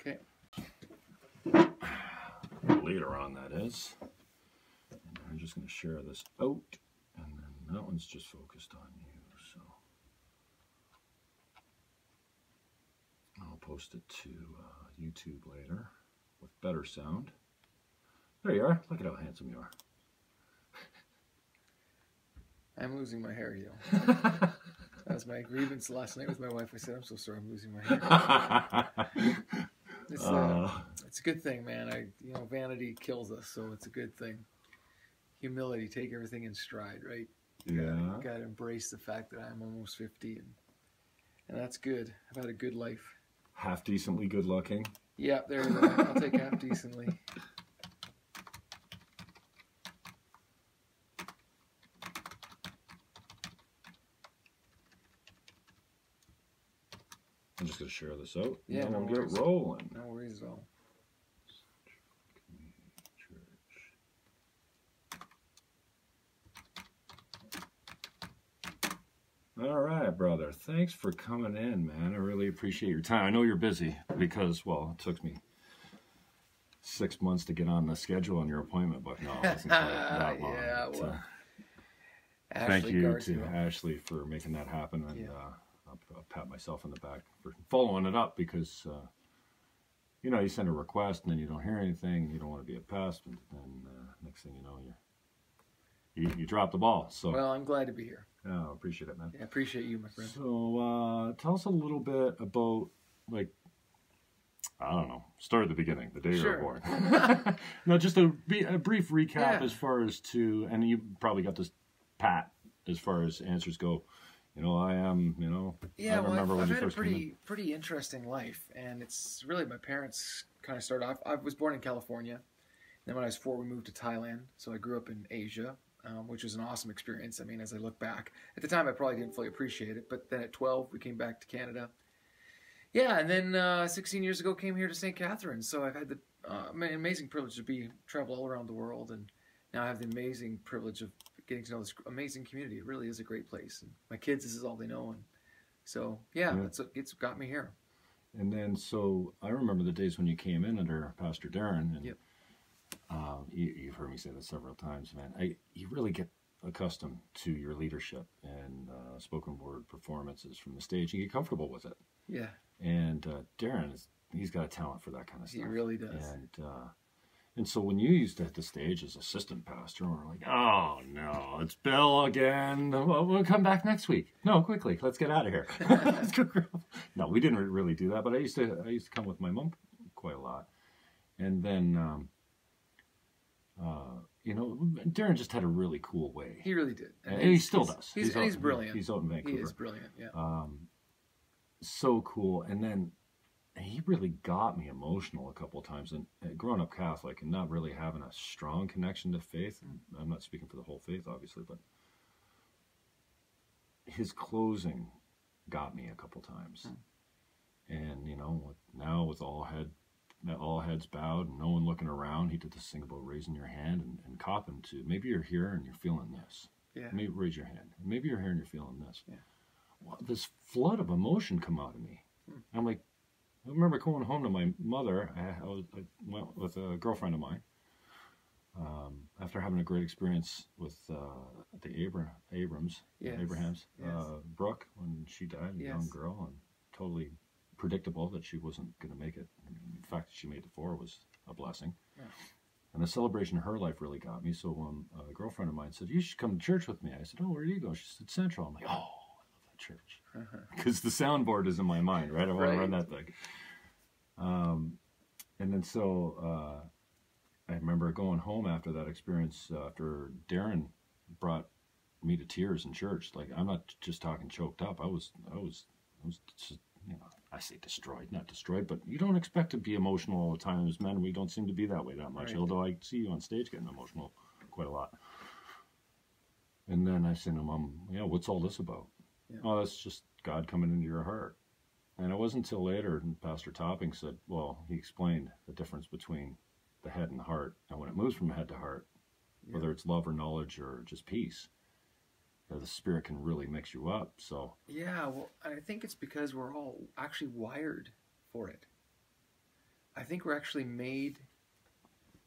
Okay. Later on, that is. And I'm just going to share this out, and then that one's just focused on you. So I'll post it to YouTube later with better sound. There you are. Look at how handsome you are. I'm losing my hair, That was my grievance last night with my wife. I said, I'm so sorry I'm losing my hair. It's a good thing, man. Vanity kills us, so it's a good thing. Humility, take everything in stride, right? You gotta embrace the fact that I'm almost 50, and that's good. I've had a good life. Half decently good looking. Yeah, there you go. I'll take half decently. I'm just going to share this out. Yeah, and we'll get it rolling. No worries at all. All right, brother. Thanks for coming in, man. I really appreciate your time. I know you're busy because, well, it took me 6 months to get on the schedule on your appointment, but no, it wasn't quite that long. Yeah, but, well, thank you to Ashley for making that happen, and I'll pat myself on the back for following it up because, you send a request and then you don't hear anything. You don't want to be a pest, and then next thing you know, you drop the ball. So well, I'm glad to be here. I appreciate it, man. Yeah, I appreciate you, my friend. So tell us a little bit about, I don't know, start at the beginning, the day you were born. No, just a brief recap as far as and you probably got this pat as far as answers go. I am, Yeah, I remember I've when you had first a pretty interesting life, and it's really my parents kind of started off. I was born in California. Then when I was 4, we moved to Thailand, so I grew up in Asia, which was an awesome experience. I mean, as I look back. At the time, I probably didn't fully appreciate it, but then at 12, we came back to Canada. Yeah, and then 16 years ago, came here to St. Catharines, so I've had the amazing privilege to travel all around the world, and now I have the amazing privilege of getting to know this amazing community. It really is a great place. And my kids, this is all they know, and so it's got me here. And then, so I remember the days when you came in under Pastor Darren, and you've heard me say this several times, man. You really get accustomed to your leadership and spoken word performances from the stage. You get comfortable with it. Yeah. And Darren, he's got a talent for that kind of stuff. He really does. And so when you used to hit the stage as assistant pastor, we're like, oh no, it's Bill again. We'll come back next week. No, quickly, let's get out of here. Let's go. No, we didn't really do that, but I used to come with my mom quite a lot. And then, Darren just had a really cool way. He really did. And he still does. He's brilliant. He's out in Vancouver. He is brilliant, yeah. So cool. And then he really got me emotional a couple of times. And growing up Catholic and not really having a strong connection to faith, I'm not speaking for the whole faith, obviously, but his closing got me a couple times. And, now with all heads bowed and no one looking around, he did this thing about raising your hand and copping to, maybe you're here and you're feeling this. Yeah. Maybe raise your hand. Maybe you're here and you're feeling this. Yeah. Well, this flood of emotion come out of me. I'm like, I remember going home to my mother. I went with a girlfriend of mine after having a great experience with the Abrahams, Brooke, when she died, a young girl, and totally predictable that she wasn't going to make it. The fact that she made it 4 was a blessing. Yeah. And the celebration of her life really got me. So when a girlfriend of mine said, you should come to church with me, I said, oh, where do you go? She said, Central. I'm like, oh, I love that church. Because the soundboard is in my mind, right? I want to run that thing. And then so I remember going home after that experience, after Darren brought me to tears in church. Like, I'm not just talking choked up. I was just, I say destroyed, not destroyed, but you don't expect to be emotional all the time. As men, we don't seem to be that way that much, right. Although I see you on stage getting emotional quite a lot. And then I said to Mom, what's all this about? Yeah. Oh, that's just God coming into your heart. And it wasn't until later Pastor Topping said, he explained the difference between the head and the heart. And when it moves from head to heart, whether it's love or knowledge or just peace, the Spirit can really mix you up. So yeah, well, I think it's because we're all actually wired for it. I think we're actually made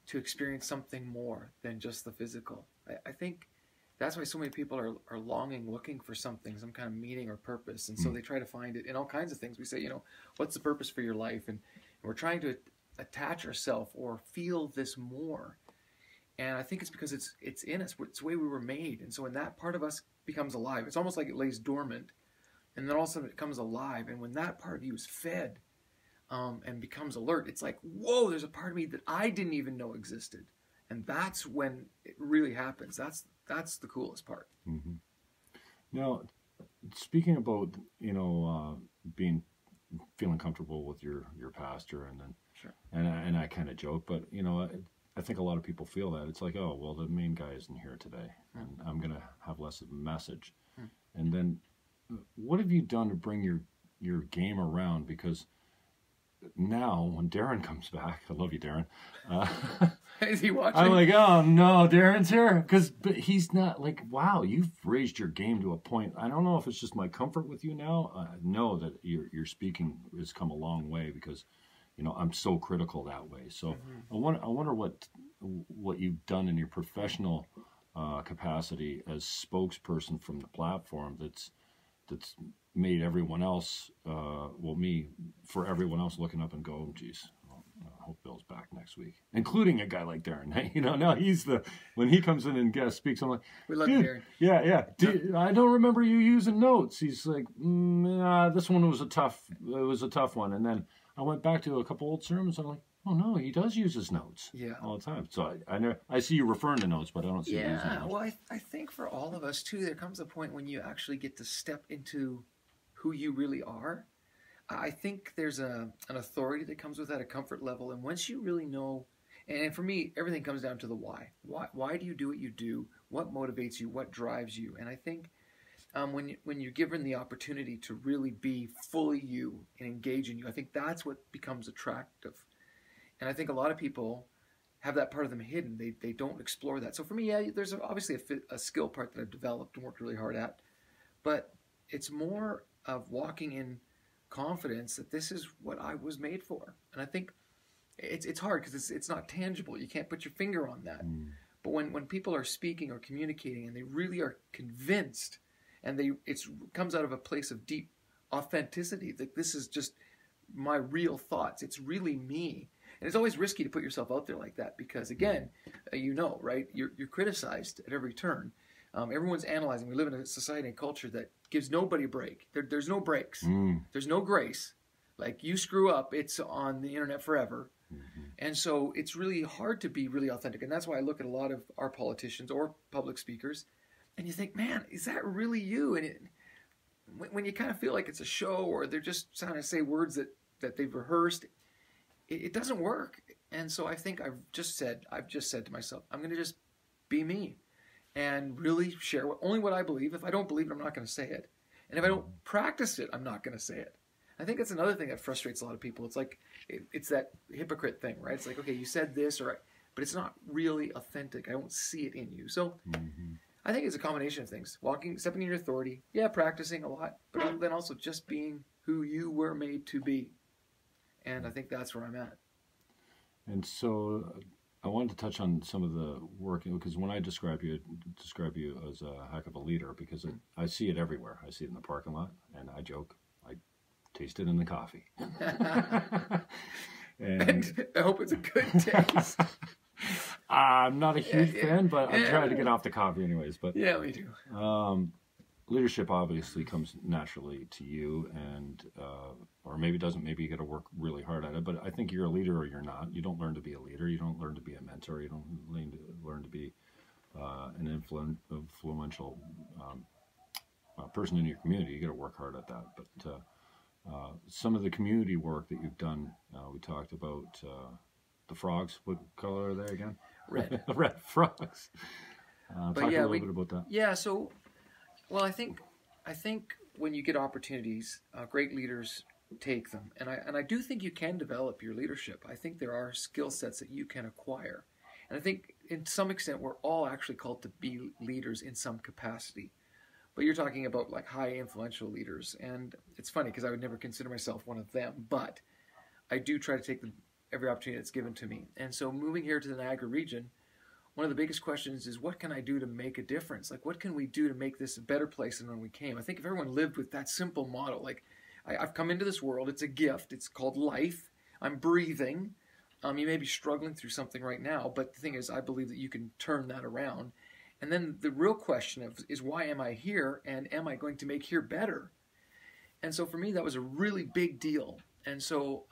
to experience something more than just the physical. I think that's why so many people are longing, looking for something, some kind of meaning or purpose. And so they try to find it in all kinds of things. We say, what's the purpose for your life? And we're trying to attach ourselves or feel this more. And I think it's because it's in us. It's the way we were made. And so when that part of us becomes alive, it's almost like it lays dormant. And then all of a sudden it comes alive. And when that part of you is fed and becomes alert, it's like, whoa, there's a part of me that I didn't even know existed. And that's when it really happens. That's the coolest part. Mm-hmm. Now, speaking about, feeling comfortable with your pastor, and then, sure. and I kind of joke, but, I think a lot of people feel that. It's like, oh, well, the main guy isn't here today, and I'm going to have less of a message. And then what have you done to bring your game around? Because now when Darren comes back, I love you, Darren. Is he watching? I'm like, oh no, Darren's here. But he's not like, wow, you've raised your game to a point. I don't know if it's just my comfort with you now. I know that your speaking has come a long way because, I'm so critical that way. So I wonder what you've done in your professional capacity as spokesperson from the platform that's made everyone else, for everyone else looking up and go, oh, geez, I hope Bill's back next week, including a guy like Darren. Now when he comes in and guest speaks, I'm like, we love Darren. Yeah. I don't remember you using notes. He's like, this one was a tough one. And then I went back to a couple old sermons. I'm like, oh no, he does use his notes all the time. So I see you referring to notes, but I don't see you using notes. Well, I think for all of us too, there comes a point when you actually get to step into who you really are. I think there's an authority that comes with that, a comfort level. And once you really know, and for me, everything comes down to the why. Why do you do what you do? What motivates you? What drives you? And I think when you're given the opportunity to really be fully you and engage in you, I think that's what becomes attractive. And I think a lot of people have that part of them hidden. They don't explore that. So for me, there's obviously a skill part that I've developed and worked really hard at. But it's more of walking in confidence that this is what I was made for. And I think it's hard because it's not tangible. You can't put your finger on that. But when people are speaking or communicating and they really are convinced, and it comes out of a place of deep authenticity, that this is just my real thoughts. It's really me. And it's always risky to put yourself out there like that because, again, right? You're criticized at every turn. Everyone's analyzing. We live in a society and culture that gives nobody a break. There's no breaks. There's no grace. Like, you screw up, it's on the internet forever. And so it's really hard to be really authentic. And that's why I look at a lot of our politicians or public speakers, and you think, man, is that really you? And when you kind of feel like it's a show or they're just trying to say words that they've rehearsed, it doesn't work. And so I think I've just said to myself, I'm going to just be me and really share only what I believe. If I don't believe it, I'm not going to say it. And if I don't practice it, I'm not going to say it. I think that's another thing that frustrates a lot of people. It's like, it's that hypocrite thing, right? It's like, okay, you said this, but it's not really authentic. I don't see it in you. So I think it's a combination of things. Stepping in your authority, practicing a lot, but then also just being who you were made to be. And I think that's where I'm at. And so I wanted to touch on some of the work, because when I describe you as a heck of a leader, because I see it everywhere. I see it in the parking lot, and I joke, I taste it in the coffee. and I hope it's a good taste. I'm not a huge fan, but I try to get off the coffee anyways. But yeah, we do. Leadership obviously comes naturally to you, and or maybe it doesn't. Maybe you got to work really hard at it. But I think you're a leader or you're not. You don't learn to be a leader. You don't learn to be a mentor. You don't learn to be an influential person in your community. You got to work hard at that. But some of the community work that you've done, we talked about the frogs. What color are they again? Red. Red frogs. Talk a little bit about that. Yeah. So. Well, I think when you get opportunities, great leaders take them, and I do think you can develop your leadership. I think there are skill sets that you can acquire, and I think in some extent we're all actually called to be leaders in some capacity. But you're talking about like high influential leaders, and it's funny because I would never consider myself one of them, but I do try to take every opportunity that's given to me. And so moving here to the Niagara region, one of the biggest questions is, what can I do to make a difference? Like, what can we do to make this a better place than when we came? I think if everyone lived with that simple motto, like, I've come into this world, it's a gift, it's called life, I'm breathing. You may be struggling through something right now, but the thing is, I believe that you can turn that around. And then the real question is, why am I here, and am I going to make here better? And so for me, that was a really big deal. And so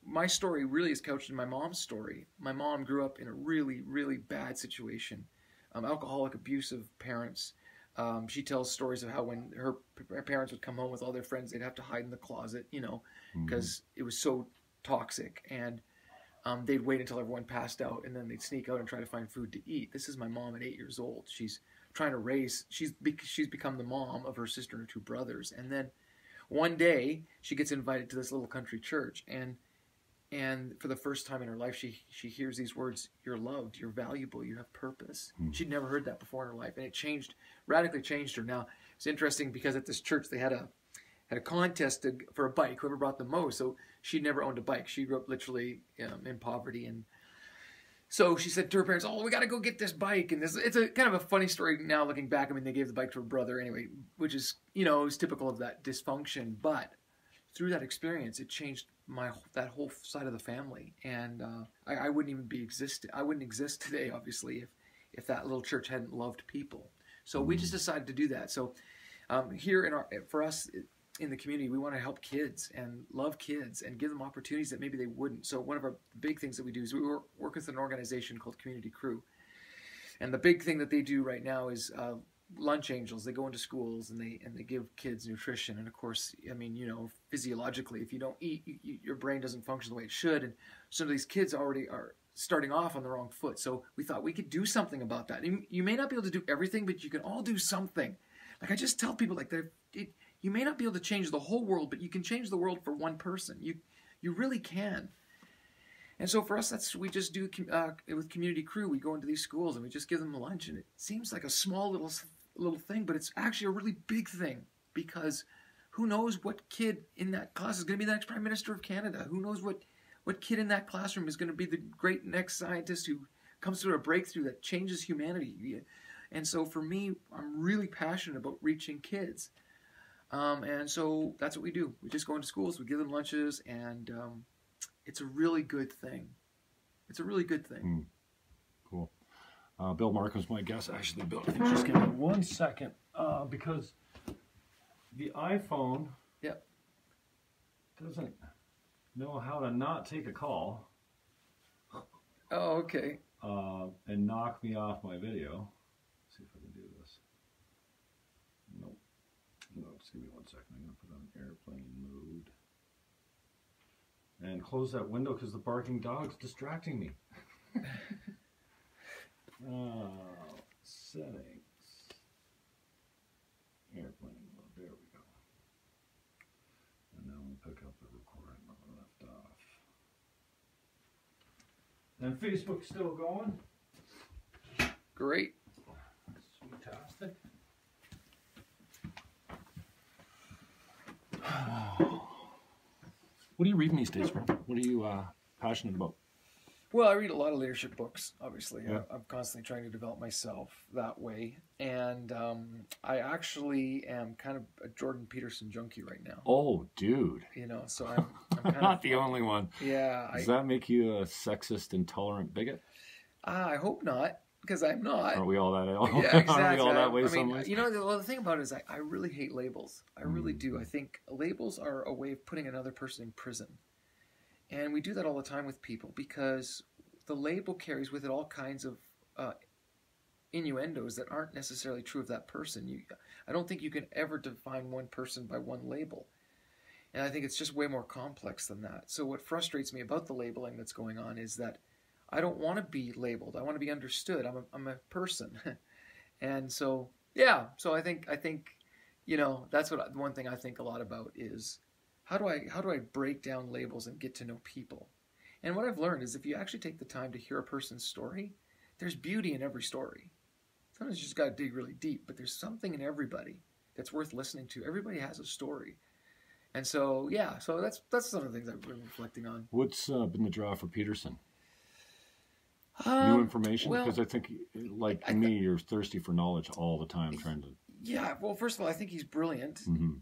my story really is couched in my mom's story. My mom grew up in a really, really bad situation. Alcoholic, abusive parents. She tells stories of how when her parents would come home with all their friends, they'd have to hide in the closet, because it was so toxic. And they'd wait until everyone passed out, and then they'd sneak out and try to find food to eat. This is my mom at 8 years old. She's trying to raise, she's become the mom of her sister and her two brothers. And then one day she gets invited to this little country church, and for the first time in her life, she hears these words: "You're loved, you're valuable, you have purpose." She'd never heard that before in her life, and it radically changed her. Now, it's interesting because at this church they had a contest for a bike, whoever brought the most. So she'd never owned a bike. She grew up literally in poverty, and so she said to her parents, "Oh, we got to go get this bike." And it's a kind of a funny story now looking back. I mean, they gave the bike to her brother anyway, which is, is typical of that dysfunction. But through that experience, it changed that whole side of the family, and I wouldn't even I wouldn't exist today, obviously, if that little church hadn't loved people. So we just decided to do that. So here for us in the community, we want to help kids and love kids and give them opportunities that maybe they wouldn't. So one of our big things that we do is we work with an organization called Community Crew, and the big thing that they do right now is lunch angels. They go into schools and they give kids nutrition. And of course, I mean, physiologically, if you don't eat, your brain doesn't function the way it should. And some of these kids already are starting off on the wrong foot. So we thought we could do something about that. You may not be able to do everything, but you can all do something. Like I just tell people, like, you may not be able to change the whole world, but you can change the world for one person. You really can. And so for us, we just do with Community Crew. We go into these schools and we just give them lunch, and it seems like a small little thing, but it's actually a really big thing, because who knows what kid in that class is going to be the next Prime Minister of Canada? Who knows what kid in that classroom is going to be the great next scientist who comes through a breakthrough that changes humanity? And so for me, I'm really passionate about reaching kids. And so that's what we do. We just go into schools, we give them lunches, and it's a really good thing. It's a really good thing. Cool. Bill Markham's my guest. Actually, Bill, just give me 1 second, because the iPhone doesn't know how to not take a call. Oh, okay. And knock me off my video. Let's see if I can do this. Nope. No, just give me 1 second. I'm going to put on airplane mode. And close that window because the barking dog's distracting me. Settings. Airplane mode. There we go. And now we'll pick up the recording where we left off. And Facebook's still going. Great. Sweet-tastic. What are you reading these days, bro? What are you passionate about? Well, I read a lot of leadership books, obviously. Yeah. I'm constantly trying to develop myself that way. And I actually am kind of a Jordan Peterson junkie right now. Oh, dude. So I'm kind not of, the only one. Yeah. Does that make you a sexist, intolerant bigot? I hope not, because I'm not. Aren't we all that? Yeah, exactly. Aren't we all that way? I some mean, ways? the thing about it is I really hate labels. I really do. I think labels are a way of putting another person in prison. And we do that all the time with people, because the label carries with it all kinds of innuendos that aren't necessarily true of that person. I don't think you can ever define one person by one label. And I think it's just way more complex than that. So what frustrates me about the labeling that's going on is that I don't want to be labeled. I want to be understood. I'm a person. And so, yeah. So I think that's one thing I think a lot about is how do I break down labels and get to know people? And what I've learned is if you actually take the time to hear a person's story, there's beauty in every story. Sometimes you just got to dig really deep, but there's something in everybody that's worth listening to. Everybody has a story. And so, yeah, so that's some of the things I've been reflecting on. What's been the draw for Peterson? Um, New information? well, Because I think, like me, you're thirsty for knowledge all the time, trying to... Yeah, well, first of all, I think he's brilliant. Mm-hmm.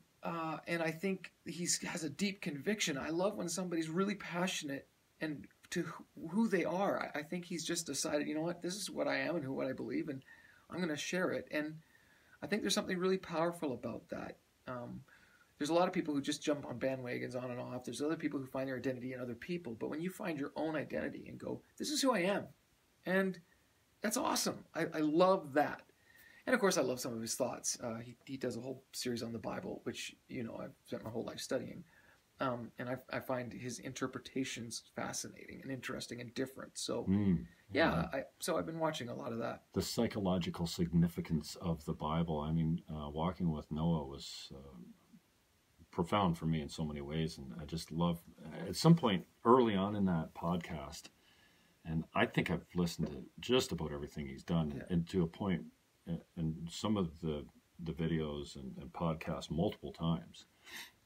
And I think he has a deep conviction. I love when somebody's really passionate and to who they are. I think he's just decided, you know what, this is what I am and what I believe, and I'm going to share it. And I think there's something really powerful about that. There's a lot of people who just jump on bandwagons on and off. There's other people who find their identity in other people. But when you find your own identity and go, this is who I am, and that's awesome. I love that. And of course, I love some of his thoughts. He does a whole series on the Bible, which, you know, I've spent my whole life studying. And I find his interpretations fascinating and interesting and different. So, so I've been watching a lot of that. The psychological significance of the Bible. I mean, walking with Noah was profound for me in so many ways. And I just love, at some point early on in that podcast, and I think I've listened to just about everything he's done, and to a point, and some of the videos and podcasts multiple times,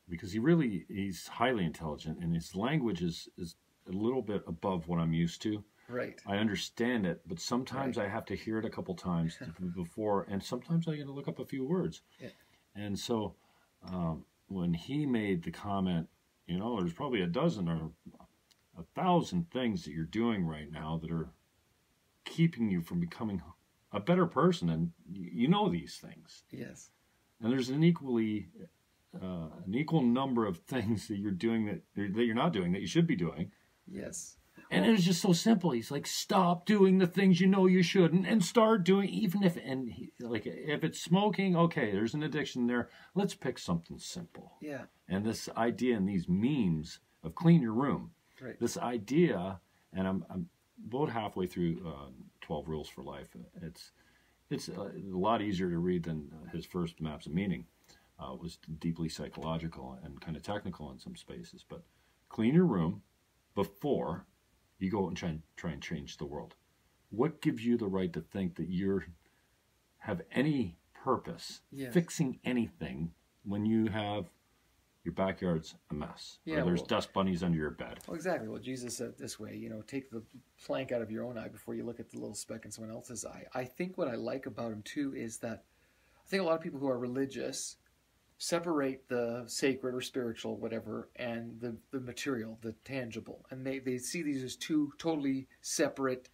because he's highly intelligent, and his language is a little bit above what I'm used to. Right. I understand it, but sometimes I have to hear it a couple times before, and sometimes I got to look up a few words. Yeah. And so when he made the comment, you know, there's probably a dozen or 1,000 things that you're doing right now that are keeping you from becoming a better person, and you know these things. Yes. And there's an equal number of things that you're doing that you're not doing that you should be doing. Yes. And it was just so simple. He's like, stop doing the things you know you shouldn't, and start doing, even if if it's smoking, okay, there's an addiction there. Let's pick something simple. Yeah. And this idea and these memes of clean your room. Right. This idea, and I'm about halfway through 12 Rules for Life. It's a lot easier to read than his first Maps of Meaning. It was deeply psychological and kind of technical in some spaces. But clean your room before you go out and try and change the world. What gives you the right to think that you have any purpose fixing anything when you have your backyard's a mess, or there's dust bunnies under your bed? Well, exactly. Well, Jesus said it this way, you know, take the plank out of your own eye before you look at the little speck in someone else's eye. I think what I like about him, too, is that I think a lot of people who are religious separate the sacred or spiritual, whatever, and the material, the tangible. And they see these as two totally separate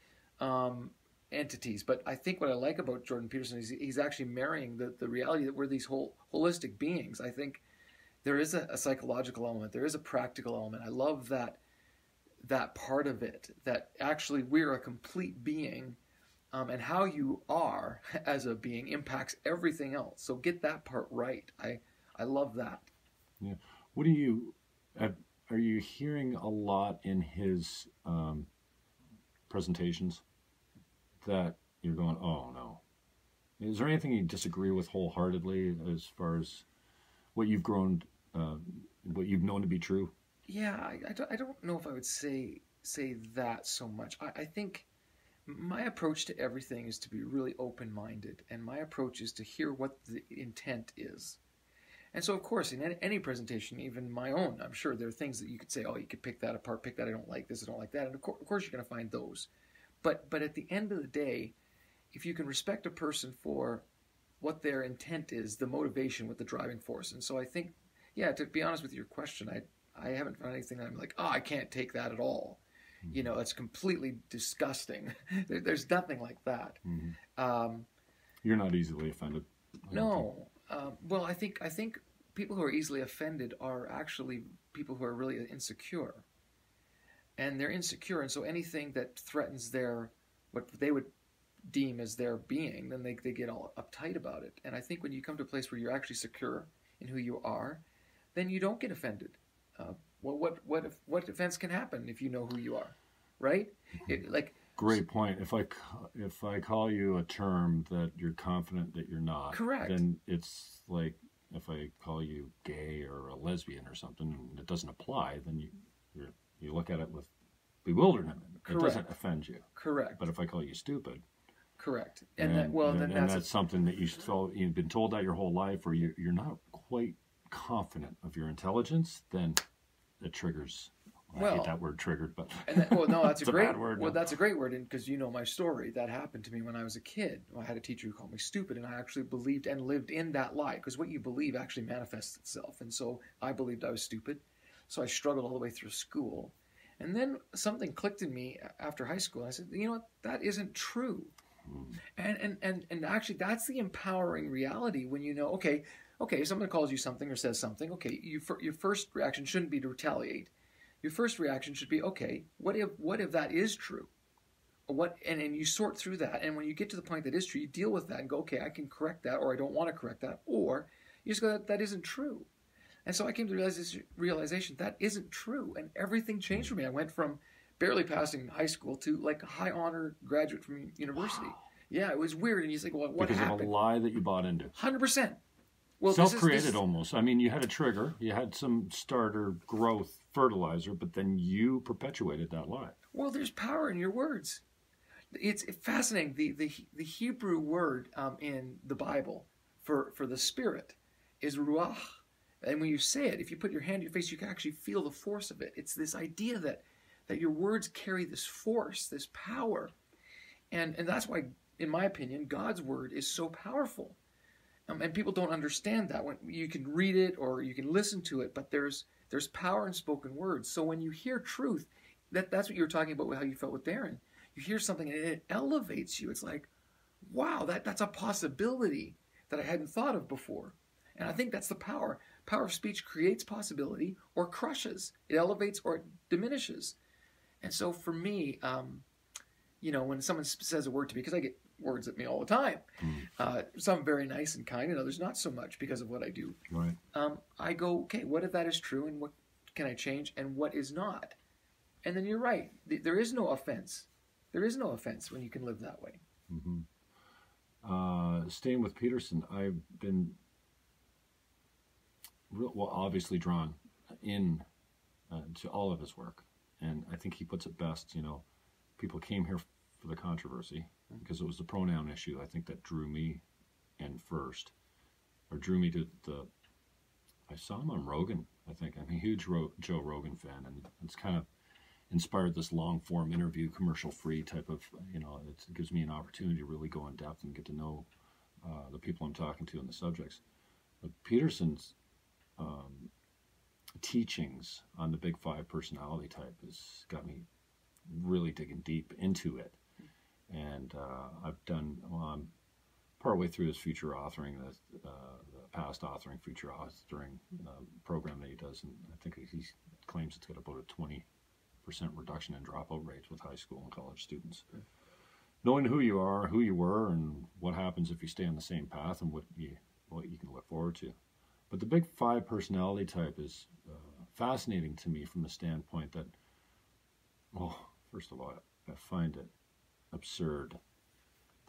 entities. But I think what I like about Jordan Peterson is he's actually marrying the reality that we're these holistic beings. I think there is a psychological element. There is a practical element. I love that part of it, that actually we're a complete being, and how you are as a being impacts everything else. So get that part right. I love that. Yeah. What are you hearing a lot in his presentations that you're going, oh no? Is there anything you disagree with wholeheartedly as far as what you've grown, what you've known to be true? Yeah, I don't know if I would say that so much. I think my approach to everything is to be really open-minded, and my approach is to hear what the intent is. And so, of course, in any presentation, even my own, I'm sure there are things that you could say, oh, you could pick that apart, pick that, I don't like this, I don't like that. And of course you're going to find those. But at the end of the day, if you can respect a person for what their intent is, the motivation with the driving force. And so I think, to be honest with your question, I haven't found anything that I'm like, oh, I can't take that at all. Mm-hmm. You know, it's completely disgusting. There's nothing like that. Mm-hmm. You're not easily offended. No. Well, I think people who are easily offended are actually people who are really insecure. And they're insecure, and so anything that threatens what they would deem as their being, then they get all uptight about it. And I think when you come to a place where you're actually secure in who you are, then you don't get offended. Well, what offense can happen if you know who you are, right? Great point. If I call you a term that you're confident that you're not, correct, then it's like if I call you gay or a lesbian or something and it doesn't apply, then you look at it with bewilderment. Correct. It doesn't offend you. Correct. But if I call you stupid, correct, and that's something that you've been told that your whole life, or you're not quite confident of your intelligence, then it triggers. I hate that word "triggered," but no, that's it's a bad word. Well, that's a great word, and because you know my story, that happened to me when I was a kid. I had a teacher who called me stupid, and I actually believed and lived in that lie, because what you believe actually manifests itself. And so I believed I was stupid, so I struggled all the way through school, and then something clicked in me after high school. I said, you know what, that isn't true. And actually, that's the empowering reality when you know, okay, if someone calls you something or says something, okay, your first reaction shouldn't be to retaliate. Your first reaction should be, okay, what if that is true? And you sort through that, and when you get to the point that is true, you deal with that and go, okay, I can correct that, or I don't want to correct that, or you just go, that isn't true. And so I came to this realization that isn't true, and everything changed for me. I went from barely passing high school to like a high honor graduate from university. Wow. Yeah, it was weird, and you think, well, what happened? Because of a lie that you bought into. 100%. Well, self-created almost. I mean, you had a trigger, you had some starter growth fertilizer, but then you perpetuated that lie. Well, there's power in your words. It's fascinating. The Hebrew word in the Bible for the spirit is ruach. And when you say it, if you put your hand to your face, you can actually feel the force of it. It's this idea that your words carry this force, this power. And that's why, in my opinion, God's word is so powerful. And people don't understand that. When you can read it or you can listen to it, but there's power in spoken words. So when you hear truth, that's what you were talking about with how you felt with Darren. You hear something and it elevates you. It's like, wow, that's a possibility that I hadn't thought of before. And I think that's the power. Power of speech creates possibility or crushes. It elevates or it diminishes. And so for me, when someone says a word to me, because I get words at me all the time, some very nice and kind, and others not so much because of what I do. Right. I go, okay, what if that is true, and what can I change, and what is not? And then you're right. There is no offense. There is no offense when you can live that way. Mm-hmm. Staying with Peterson, I've been obviously drawn in to all of his work, and I think he puts it best. People came here for the controversy because it was the pronoun issue. I think that drew me in first, or drew me to I saw him on Rogan. I think I'm a huge Joe Rogan fan, and it's kind of inspired this long form interview, commercial free type of, it gives me an opportunity to really go in depth and get to know the people I'm talking to and the subjects. But Peterson's teachings on the Big Five personality type has got me really digging deep into it. And I'm partway through his future authoring, the past authoring, future authoring program that he does, and I think he claims it's got about a 20% reduction in dropout rates with high school and college students. Okay. Knowing who you are, who you were, and what happens if you stay on the same path, and what you can look forward to. But the Big Five personality type is fascinating to me from the standpoint that, first of all, I find it absurd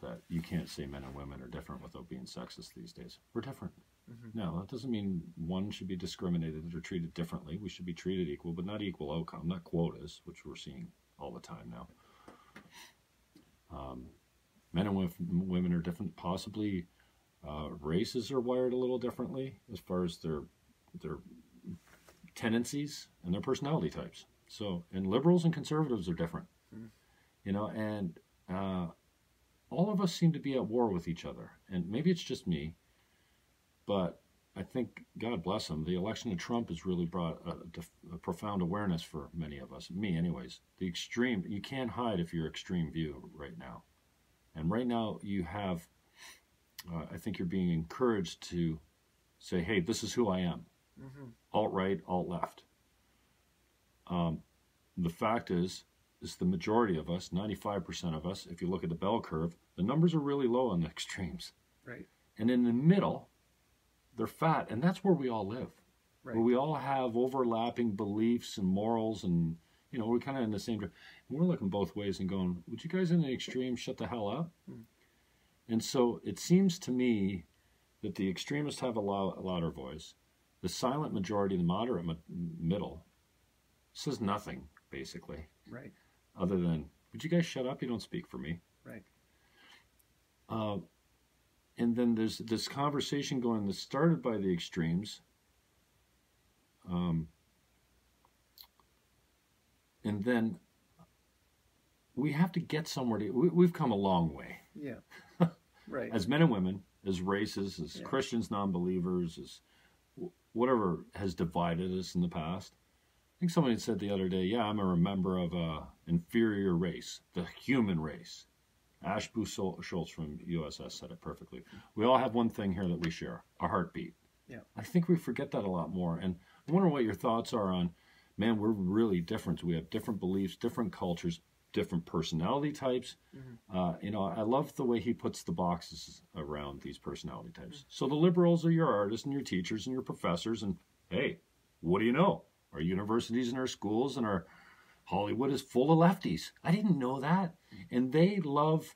that you can't say men and women are different without being sexist these days. We're different. Mm-hmm. No, that doesn't mean one should be discriminated or treated differently. We should be treated equal, but not equal outcome, not quotas, which we're seeing all the time now. Men and women are different. Possibly races are wired a little differently as far as their tendencies and their personality types. So, and liberals and conservatives are different. Mm-hmm. And all of us seem to be at war with each other. And maybe it's just me, but I think, God bless him, the election of Trump has really brought a profound awareness for many of us, me anyways. The extreme, you can't hide if you're extreme view right now. And right now you have, I think you're being encouraged to say, hey, this is who I am. Mm-hmm. Alt-right, alt-left. The fact is the majority of us, 95% of us, if you look at the bell curve, the numbers are really low on the extremes. Right. And in the middle, they're fat, and that's where we all live. Right. Where we all have overlapping beliefs and morals, and we're kind of in the same. And we're looking both ways and going, "Would you guys in the extreme shut the hell up?" And so it seems to me that the extremists have a louder voice. The silent majority, the moderate middle, says nothing basically. Right. Other than, "Would you guys shut up? You don't speak for me." Right. And then there's this conversation going that started by the extremes, And then we have to get somewhere we've come a long way. Yeah. Right. As men and women, as races, as Christians, non-believers, as whatever has divided us in the past. I think somebody said the other day, yeah, I'm a member of an inferior race, the human race. Ashbu Schultz from USS said it perfectly. We all have one thing here that we share, a heartbeat. Yeah. I think we forget that a lot more. And I wonder what your thoughts are on, man, we're really different. We have different beliefs, different cultures, different personality types. Mm-hmm. I love the way he puts the boxes around these personality types. Mm-hmm. So the liberals are your artists and your teachers and your professors. And hey, what do you know? Our universities and our schools and our Hollywood is full of lefties. I didn't know that. And they love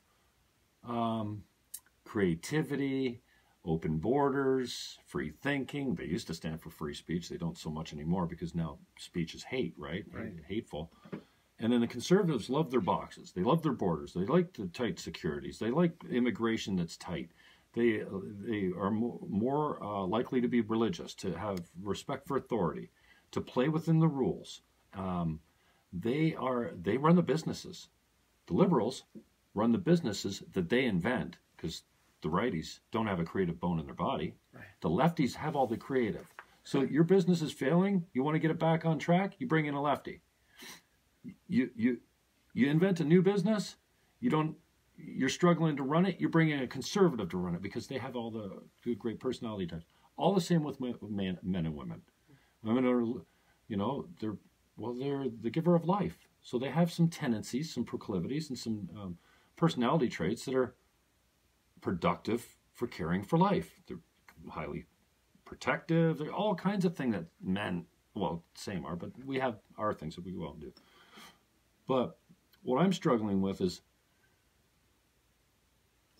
creativity, open borders, free thinking. They used to stand for free speech. They don't so much anymore because now speech is hate, right? Hateful. And then the conservatives love their boxes. They love their borders. They like the tight securities. They like immigration that's tight. They are more likely to be religious, to have respect for authority, to play within the rules. They run the businesses. The liberals run the businesses that they invent, because the righties don't have a creative bone in their body. Right. The lefties have all the creative. So your business is failing. You want to get it back on track. You bring in a lefty. You invent a new business. You're struggling to run it. You bring in a conservative to run it because they have all the good, great personality types. All the same with men and women. Women are, they're the giver of life. So they have some tendencies, some proclivities, and some personality traits that are productive for caring for life. They're highly protective. There are all kinds of things that men, same are, but we have our things that we go out and do. But what I'm struggling with is,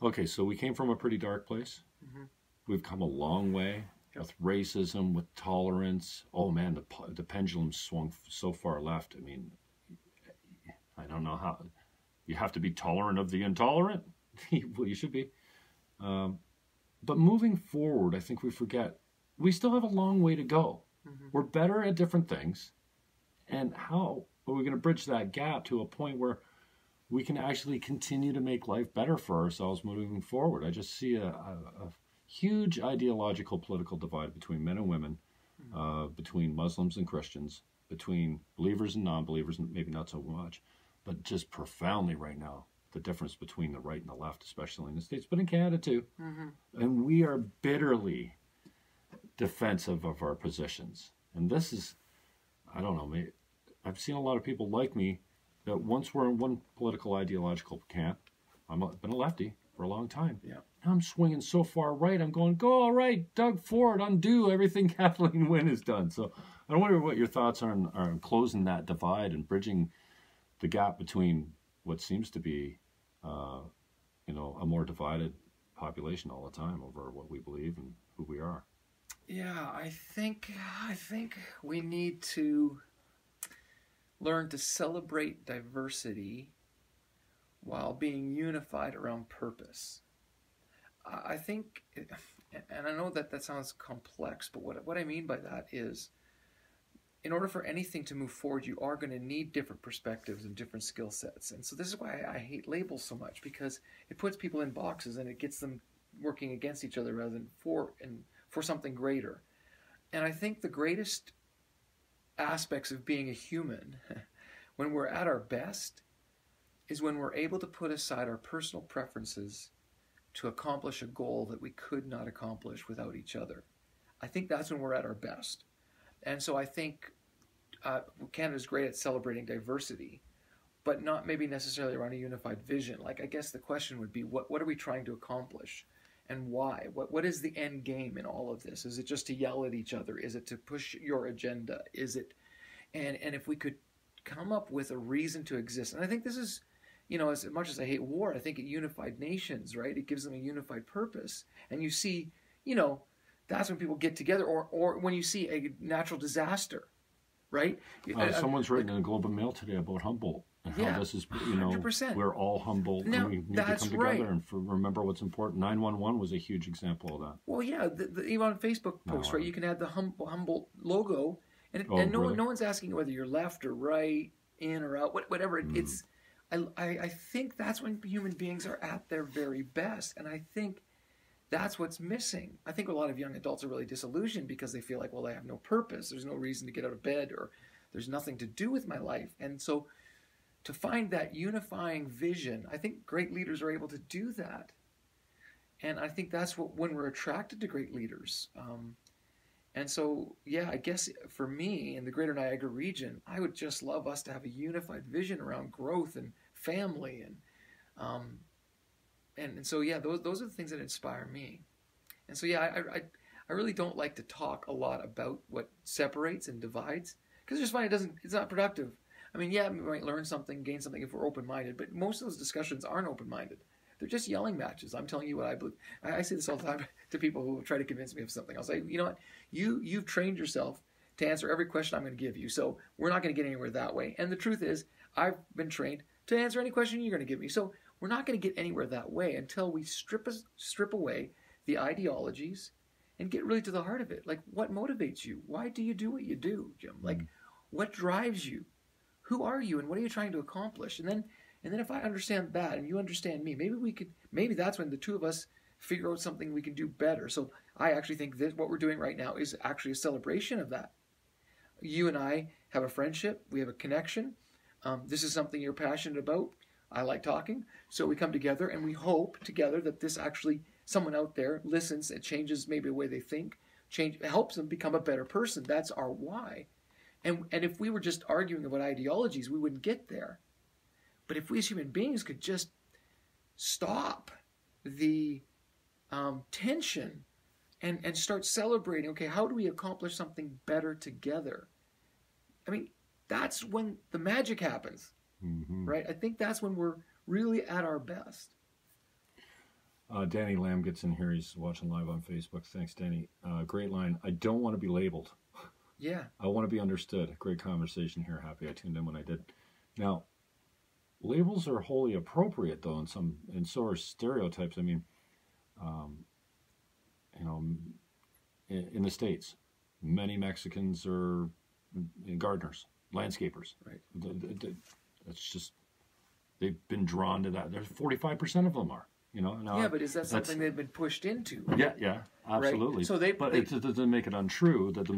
okay, so we came from a pretty dark place. Mm-hmm. We've come a long way. With racism, with tolerance. Oh man, the pendulum swung so far left. I mean, I don't know how. You have to be tolerant of the intolerant? Well, you should be. But moving forward, I think we forget we still have a long way to go. Mm-hmm. We're better at different things. And how are we going to bridge that gap to a point where we can actually continue to make life better for ourselves moving forward? I just see a huge ideological political divide between men and women, between Muslims and Christians, between believers and non-believers, and maybe not so much, but just profoundly right now, the difference between the right and the left, especially in the States, but in Canada too. Mm-hmm. And we are bitterly defensive of our positions. And this is, I don't know, I've seen a lot of people like me that once were in one political ideological camp. I've been a lefty for a long time. Yeah. Now I'm swinging so far right, I'm going, go all right, Doug Ford, undo everything Kathleen Wynne has done. So I wonder what your thoughts are on closing that divide and bridging the gap between what seems to be, a more divided population all the time over what we believe and who we are. Yeah, I think we need to learn to celebrate diversity while being unified around purpose. I think, and I know that sounds complex, but what I mean by that is, in order for anything to move forward, you are going to need different perspectives and different skill sets. And so this is why I hate labels so much, because it puts people in boxes and it gets them working against each other rather than for something greater. And I think the greatest aspects of being a human, when we're at our best, is when we're able to put aside our personal preferences to accomplish a goal that we could not accomplish without each other. I think that's when we're at our best. And so I think Canada's great at celebrating diversity, but not maybe necessarily around a unified vision. Like, I guess the question would be, what are we trying to accomplish and why? What is the end game in all of this? Is it just to yell at each other? Is it to push your agenda? Is it, and if we could come up with a reason to exist, and I think this is, as much as I hate war, I think it unified nations, right? It gives them a unified purpose. And you see, that's when people get together, or when you see a natural disaster, right? Someone's written in the Globe and Mail today about Humboldt and how this is, 100%. We're all humble and we need to come together and remember what's important. 911 was a huge example of that. Well, yeah, even on Facebook posts, right? You can add the Humboldt logo And no one's asking whether you're left or right, in or out, whatever. It's I think that's when human beings are at their very best, and I think that's what's missing. I think a lot of young adults are really disillusioned because they feel like, well, I have no purpose. There's no reason to get out of bed, or there's nothing to do with my life. And so to find that unifying vision, I think great leaders are able to do that. And I think that's when we're attracted to great leaders. And so, yeah, I guess for me in the Greater Niagara region, I would just love us to have a unified vision around growth and family, and so, yeah, those are the things that inspire me. And so, yeah, I really don't like to talk a lot about what separates and divides, because I just find it's not productive. I mean, yeah, we might learn something, gain something if we're open-minded, but most of those discussions aren't open-minded. They're just yelling matches. I'm telling you what I believe. I say this all the time to people who try to convince me of something. I'll say, you know what, you've trained yourself to answer every question I'm going to give you, so we're not going to get anywhere that way. And the truth is, I've been trained to answer any question you're going to give me, so we're not going to get anywhere that way until we strip away the ideologies and get really to the heart of it. Like, what motivates you? Why do you do what you do, Jim? Like, what drives you? Who are you, and what are you trying to accomplish? And then if I understand that, and you understand me, maybe that's when the two of us figure out something we can do better. So I actually think that what we're doing right now is actually a celebration of that. You and I have a friendship. We have a connection. This is something you're passionate about. I like talking. So we come together, and we hope together that this actually, someone out there listens, it changes maybe the way they think, helps them become a better person. That's our why. And if we were just arguing about ideologies, we wouldn't get there. But if we as human beings could just stop the tension and start celebrating, okay, how do we accomplish something better together? I mean, that's when the magic happens, right? I think that's when we're really at our best. Danny Lamb gets in here. He's watching live on Facebook. Thanks, Danny. Great line. I don't want to be labeled. Yeah. I want to be understood. Great conversation here. Happy I tuned in when I did. Now, labels are wholly appropriate, though, and so are stereotypes. I mean, in the States, many Mexicans are gardeners, landscapers. Right. It's just, they've been drawn to that. There's 45% of them are. Yeah, but is that something they've been pushed into? Yeah, absolutely. Right? So it doesn't make it untrue that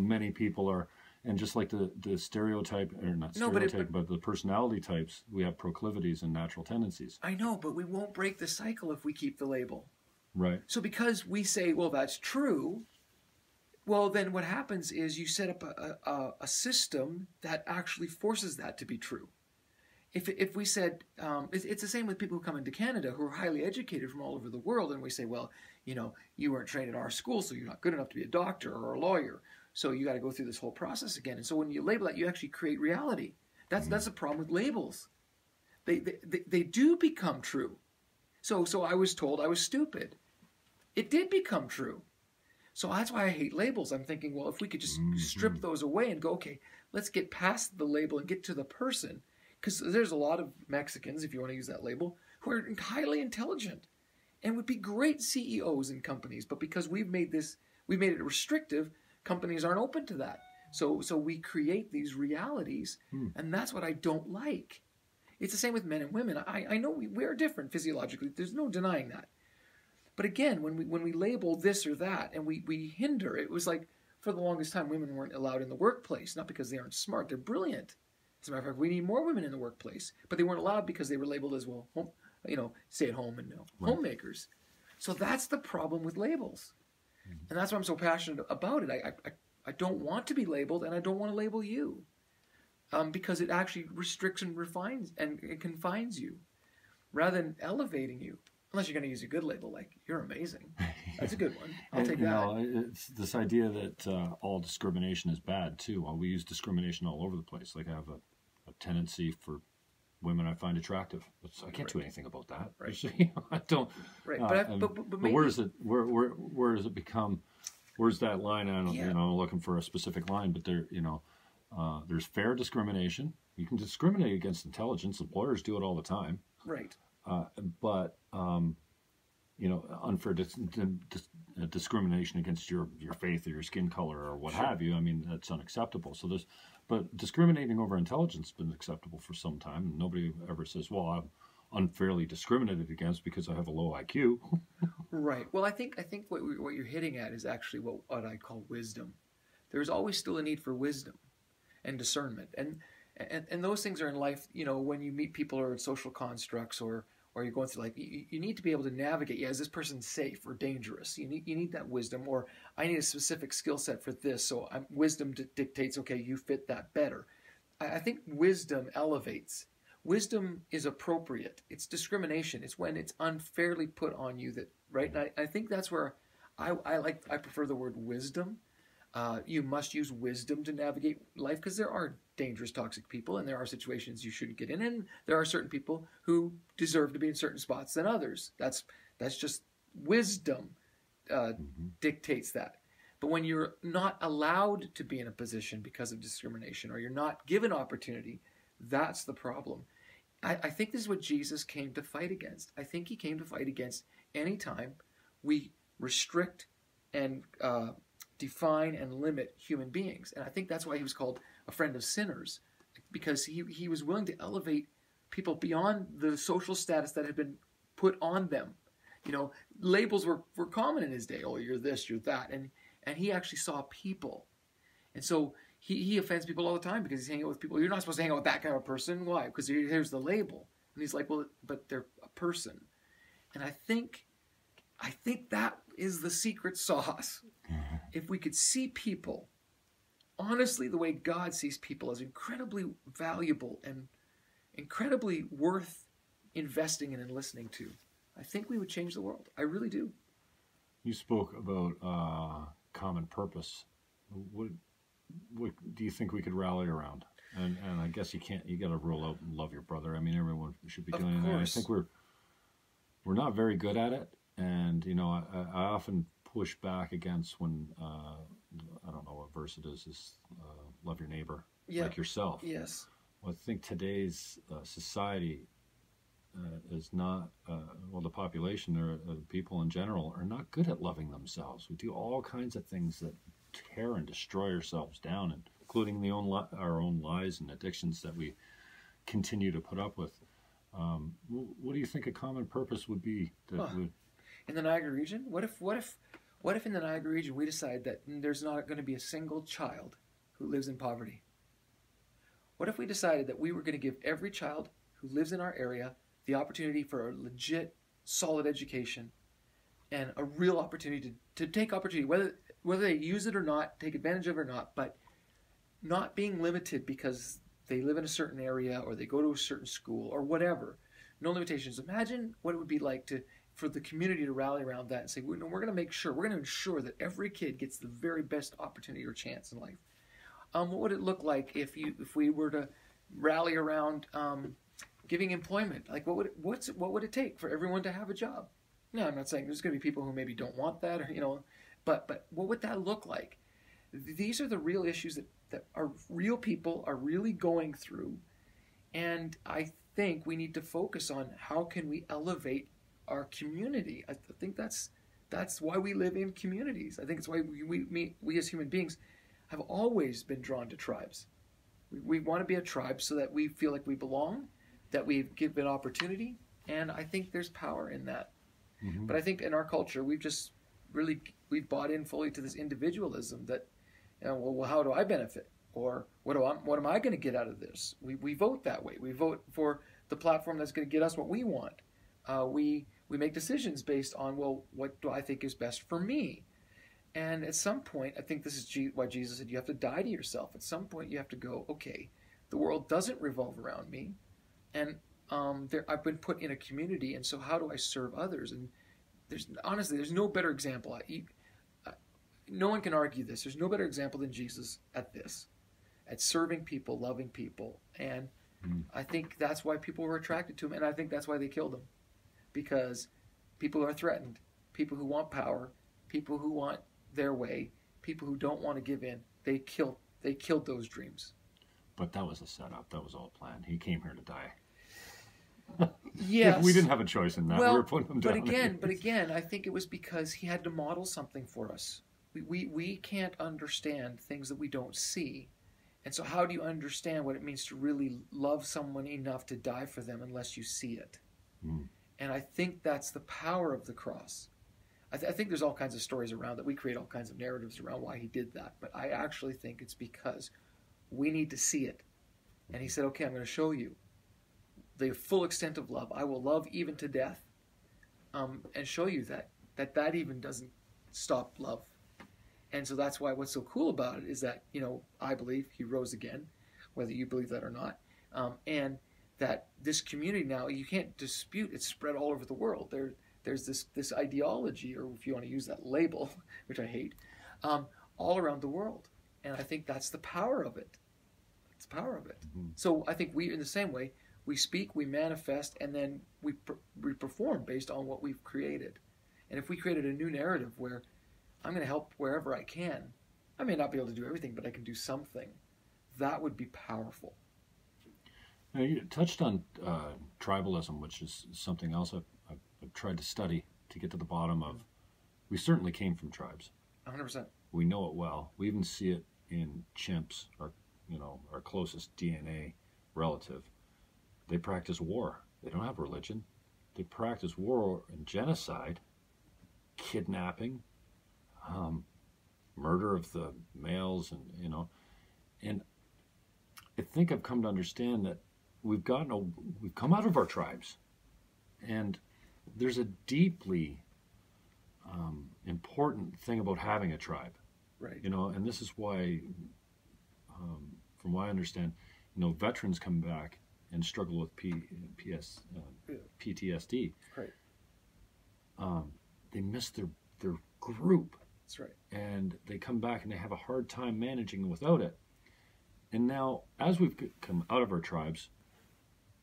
many people are, and just like the stereotype, or not stereotype, but the personality types, we have proclivities and natural tendencies. I know, but we won't break the cycle if we keep the label. Right. So because we say, well, that's true, well, then what happens is you set up a system that actually forces that to be true. If we said, it's the same with people who come into Canada who are highly educated from all over the world, and we say, well, you weren't trained in our school, so you're not good enough to be a doctor or a lawyer, so you got to go through this whole process again. And so when you label that, you actually create reality. That's a problem with labels. They do become true. So I was told I was stupid. It did become true. So that's why I hate labels. I'm thinking, well, if we could just strip those away and go, okay, let's get past the label and get to the person. Because there's a lot of Mexicans, if you want to use that label, who are highly intelligent and would be great CEOs in companies. But because we've made it restrictive, companies aren't open to that. So we create these realities, and that's what I don't like. It's the same with men and women. I know we are different physiologically. There's no denying that. But again, when we label this or that and we hinder, it was like for the longest time women weren't allowed in the workplace, not because they aren't smart. They're brilliant. As a matter of fact, we need more women in the workplace, but they weren't allowed because they were labeled as, well, stay at home and homemakers. So that's the problem with labels. And that's why I'm so passionate about it. I don't want to be labeled, and I don't want to label you, because it actually restricts and refines and it confines you rather than elevating you. Unless you're going to use a good label, like, you're amazing. That's a good one. I'll take that. It's this idea that all discrimination is bad, too. We use discrimination all over the place. Like, I have a tendency for women I find attractive. I can't do anything about that. Right. I don't. Right. But where does it? Where does it become? Where's that line? I don't. Looking for a specific line, but there's fair discrimination. You can discriminate against intelligence. Employers do it all the time. Right. But unfair discrimination against your faith or your skin color or what Sure. have you. I mean, that's unacceptable. But discriminating over intelligence has been acceptable for some time. And nobody ever says, well, I'm unfairly discriminated against because I have a low IQ. Right. Well, I think what you're hitting at is actually what I call wisdom. There's always still a need for wisdom and discernment, and those things are in life. When you meet people or in social constructs or you're going through life, you need to be able to navigate. Yeah, is this person safe or dangerous? You need that wisdom, or I need a specific skill set for this. So wisdom dictates. Okay, you fit that better. I think wisdom elevates. Wisdom is appropriate. It's discrimination. It's when it's unfairly put on you that, right? And I think that's where I prefer the word wisdom. You must use wisdom to navigate life because there are dangerous, toxic people, and there are situations you shouldn't get in, and there are certain people who deserve to be in certain spots than others. That's just wisdom dictates that. But when you're not allowed to be in a position because of discrimination, or you're not given opportunity, that's the problem. I think this is what Jesus came to fight against. I think he came to fight against any time we restrict and define and limit human beings. And I think that's why he was called a friend of sinners, because he was willing to elevate people beyond the social status that had been put on them. Labels were common in his day. Oh, you're this, you're that. And he actually saw people. And so he offends people all the time because he's hanging out with people. You're not supposed to hang out with that kind of person. Why? Because here's the label. And he's like, well, but they're a person. And I think that is the secret sauce. Mm-hmm. If we could see people honestly the way God sees people, as incredibly valuable and incredibly worth investing in and listening to, I think we would change the world. I really do. You spoke about common purpose. What do you think we could rally around? And I guess you got to roll out and love your brother. I mean, everyone should be doing that. I think we're not very good at it. And, I often push back against when, I don't know what verse it is love your neighbor like yourself. Yes. Well, I think today's society is not, the population or people in general are not good at loving themselves. We do all kinds of things that tear and destroy ourselves down, including our own lies and addictions that we continue to put up with. What do you think a common purpose would be? In the Niagara region? What if in the Niagara region we decide that there's not going to be a single child who lives in poverty? What if we decided that we were going to give every child who lives in our area the opportunity for a legit, solid education and a real opportunity to take opportunity, whether they use it or not, take advantage of it or not, but not being limited because they live in a certain area or they go to a certain school or whatever. No limitations. Imagine what it would be like for the community to rally around that and say, we're going to ensure that every kid gets the very best opportunity or chance in life. What would it look like if we were to rally around giving employment? Like what would it take for everyone to have a job? No, I'm not saying there's going to be people who maybe don't want that, or but what would that look like? These are the real issues that our real people are really going through, and I think we need to focus on how can we elevate our community. I think that's why we live in communities. I think it's why we as human beings have always been drawn to tribes. We want to be a tribe so that we feel like we belong, that we give an opportunity, and I think there's power in that. Mm-hmm. But I think in our culture, we've bought in fully to this individualism that, well, how do I benefit? Or what am I going to get out of this? We vote that way. We vote for the platform that's going to get us what we want. We make decisions based on, well, what do I think is best for me? And at some point, I think this is why Jesus said you have to die to yourself. At some point, you have to go, okay, the world doesn't revolve around me, and I've been put in a community, and so how do I serve others? And there's no better example. No one can argue this. There's no better example than Jesus at this, at serving people, loving people. And I think that's why people were attracted to him, and I think that's why they killed him. Because people are threatened. People who want power, people who want their way, people who don't want to give in, they killed those dreams. But that was a setup. That was all planned. He came here to die. Yes. We didn't have a choice in that. Well, we were putting them down. But again, I think it was because he had to model something for us. We can't understand things that we don't see. And so how do you understand what it means to really love someone enough to die for them unless you see it? Mm. And I think that's the power of the cross. I think there's all kinds of stories around that. We create all kinds of narratives around why he did that. But I actually think it's because we need to see it. And he said, okay, I'm going to show you the full extent of love. I will love even to death, and show you that even doesn't stop love. And so that's why what's so cool about it is that, I believe he rose again, whether you believe that or not. And that this community now, you can't dispute, it's spread all over the world. There's this ideology, or if you want to use that label, which I hate, all around the world. And I think that's the power of it. It's the power of it. Mm-hmm. So I think we, in the same way, we speak, we manifest, and then we perform based on what we've created. And if we created a new narrative where I'm going to help wherever I can, I may not be able to do everything, but I can do something, that would be powerful. Now, you touched on tribalism, which is something else I've tried to study to get to the bottom of. We certainly came from tribes. 100%. We know it well. We even see it in chimps, our closest DNA relative. They practice war. They don't have religion. They practice war and genocide, kidnapping, murder of the males, and I think I've come to understand that we've come out of our tribes, and there's a deeply important thing about having a tribe, right? And this is why, from what I understand, veterans come back and struggle with PTSD. Right. They miss their group. That's right. And they come back and they have a hard time managing without it. And now, as we've come out of our tribes,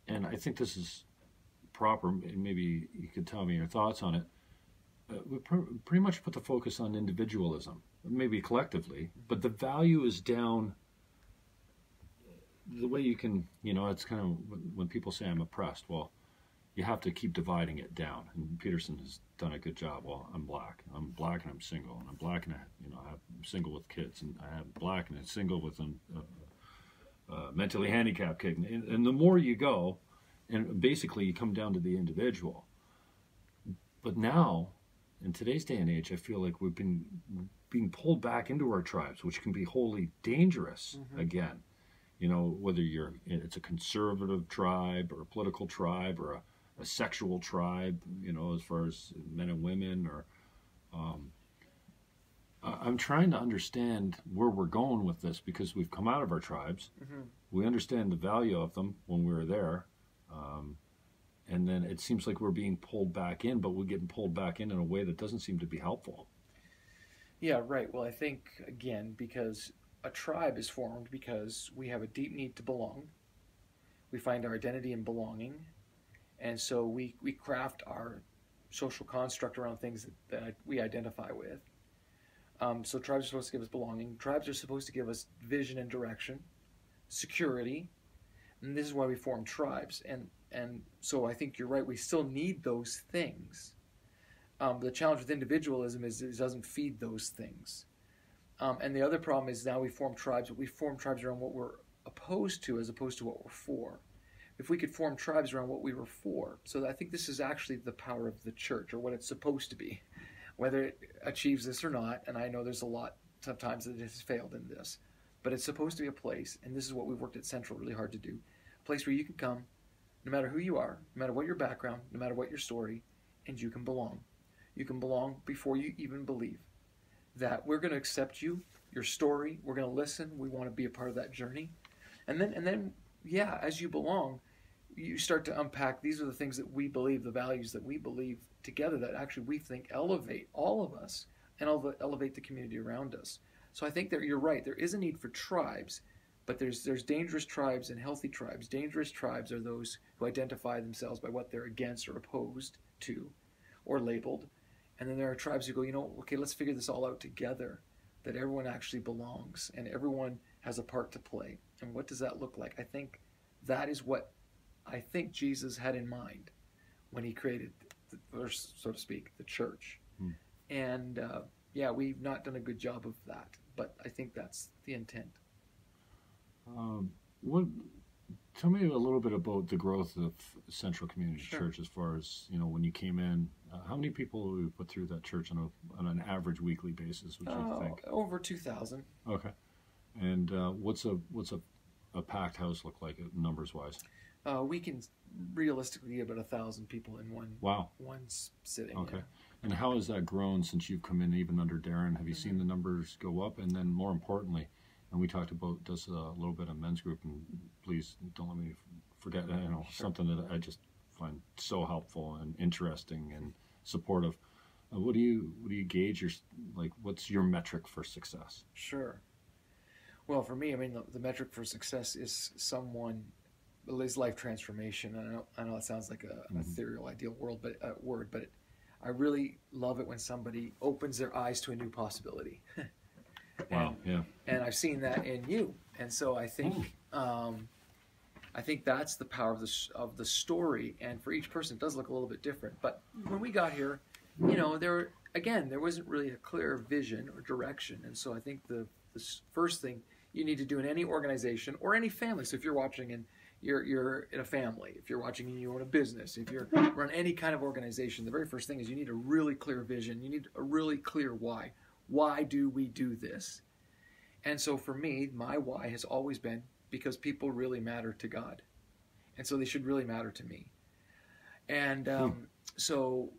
and I think this is proper, and maybe you could tell me your thoughts on it, we pretty much put the focus on individualism, maybe collectively, but the value is down. The way you can, it's kind of when people say I'm oppressed, well, you have to keep dividing it down. And Peterson has done a good job. Well, I'm black and I'm single, and I'm black and I'm single with kids, and I have black and I'm single with a mentally handicapped kid. And the more you go, and basically you come down to the individual. But now, in today's day and age, I feel like we've been being pulled back into our tribes, which can be wholly dangerous again. Whether it's a conservative tribe or a political tribe or a sexual tribe, as far as men and women, or I'm trying to understand where we're going with this, because we've come out of our tribes. Mm-hmm. We understand the value of them when we were there. And then it seems like we're being pulled back in, but we're getting pulled back in a way that doesn't seem to be helpful. Yeah, right. Well, I think, again, because a tribe is formed because we have a deep need to belong. We find our identity in belonging. And so we craft our social construct around things that we identify with. So tribes are supposed to give us belonging. Tribes are supposed to give us vision and direction, security. And this is why we form tribes. And so I think you're right. We still need those things. The challenge with individualism is it doesn't feed those things. And the other problem is now we form tribes, but we form tribes around what we're opposed to as opposed to what we're for. If we could form tribes around what we were for. So I think this is actually the power of the church, or what it's supposed to be. Whether it achieves this or not, and I know there's a lot sometimes that it has failed in this, but it's supposed to be a place, and this is what we've worked at Central really hard to do, a place where you can come, no matter who you are, no matter what your background, no matter what your story, and you can belong. You can belong before you even believe that we're going to accept you, your story, we're going to listen, we want to be a part of that journey. And then, yeah, as you belong, you start to unpack, these are the things that we believe, the values that we believe together that actually we think elevate all of us and elevate the community around us. So I think that you're right, there is a need for tribes, but there's dangerous tribes and healthy tribes. Dangerous tribes are those who identify themselves by what they're against or opposed to or labeled. And then there are tribes who go, okay, let's figure this all out together, that everyone actually belongs and everyone has a part to play. And what does that look like? I think that is what I think Jesus had in mind when he created, or so to speak, the church. Hmm. And yeah, we've not done a good job of that, but I think that's the intent. What? Tell me a little bit about the growth of Central Community Sure. Church as far as, when you came in. How many people would you put through that church on an average weekly basis, would you think? Over 2,000. Okay. And what's a packed house look like numbers-wise? We can realistically get about 1,000 people in one Wow. one sitting. Okay. Yeah. And how has that grown since you've come in, even under Darren? Have you seen the numbers go up? And then more importantly, and we talked about this a little bit on men's group, and please don't let me forget, Sure. something that I just find so helpful and interesting and supportive. What do you gauge what's your metric for success? Sure. Well, for me, I mean, the metric for success is life transformation. And I know it sounds like a ethereal, ideal word, but I really love it when somebody opens their eyes to a new possibility. Wow. Yeah. And I've seen that in you, and so I think that's the power of the story. And for each person, it does look a little bit different. But when we got here, there wasn't really a clear vision or direction. And so I think the first thing you need to do in any organization or any family. So if you're watching and you're in a family, if you're watching and you own a business, if you're run any kind of organization, the very first thing is you need a really clear vision. You need a really clear why. Why do we do this? And so for me, my why has always been because people really matter to God. And so they should really matter to me. And so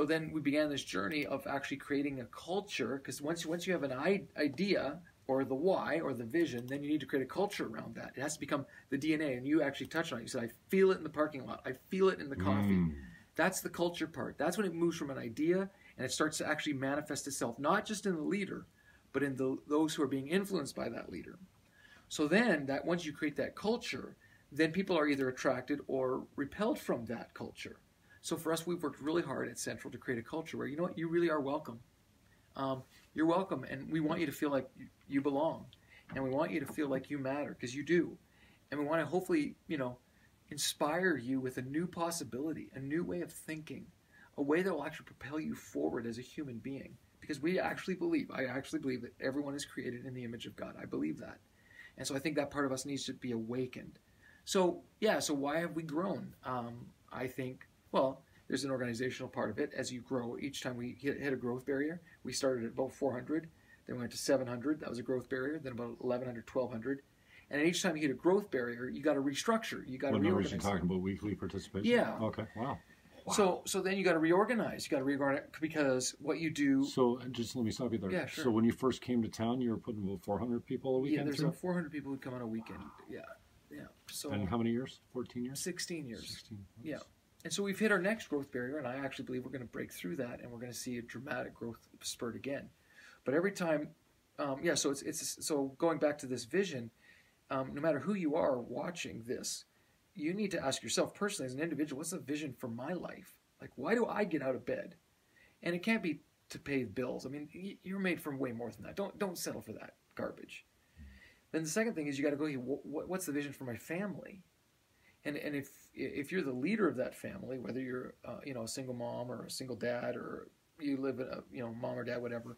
then we began this journey of actually creating a culture, because once you have an idea or the why or the vision, then you need to create a culture around that. It has to become the DNA. And you actually touched on it. You said, I feel it in the parking lot. I feel it in the coffee. That's the culture part. That's when it moves from an idea and it starts to actually manifest itself, not just in the leader, but in those who are being influenced by that leader. So then, that once you create that culture, then people are either attracted or repelled from that culture. So for us, we've worked really hard at Central to create a culture where, you know what, you really are welcome. You're welcome, and we want you to feel like you belong. And we want you to feel like you matter, because you do. And we want to hopefully, inspire you with a new possibility, a new way of thinking, a way that will actually propel you forward as a human being. Because I actually believe that everyone is created in the image of God. I believe that. And so I think that part of us needs to be awakened. So why have we grown? I think, there's an organizational part of it. As you grow, each time we hit a growth barrier, we started at about 400, then we went to 700. That was a growth barrier. Then about 1,100, 1,200. And each time you hit a growth barrier, you got to restructure. You got to reorganize. What numbers are you talking about? Weekly participation? Yeah. Okay. Wow. So then you got to reorganize. You got to reorganize, because what you do. So just let me stop you there. Yeah, sure. So when you first came to town, you were putting about 400 people a weekend. Yeah, there's through? about 400 people who come on a weekend. Yeah. So. And how many years? 14 years. 16 years. 16. Yeah. And so we've hit our next growth barrier, and I actually believe we're going to break through that, and we're going to see a dramatic growth spurt again. But every time, so going back to this vision, no matter who you are watching this, you need to ask yourself personally as an individual, what's the vision for my life? Like, why do I get out of bed? And it can't be to pay bills. I mean, you're made from way more than that. Don't settle for that garbage. Then the second thing is you got to go, what's the vision for my family? And if you're the leader of that family, whether you're a single mom or a single dad, or you live in a mom or dad, whatever,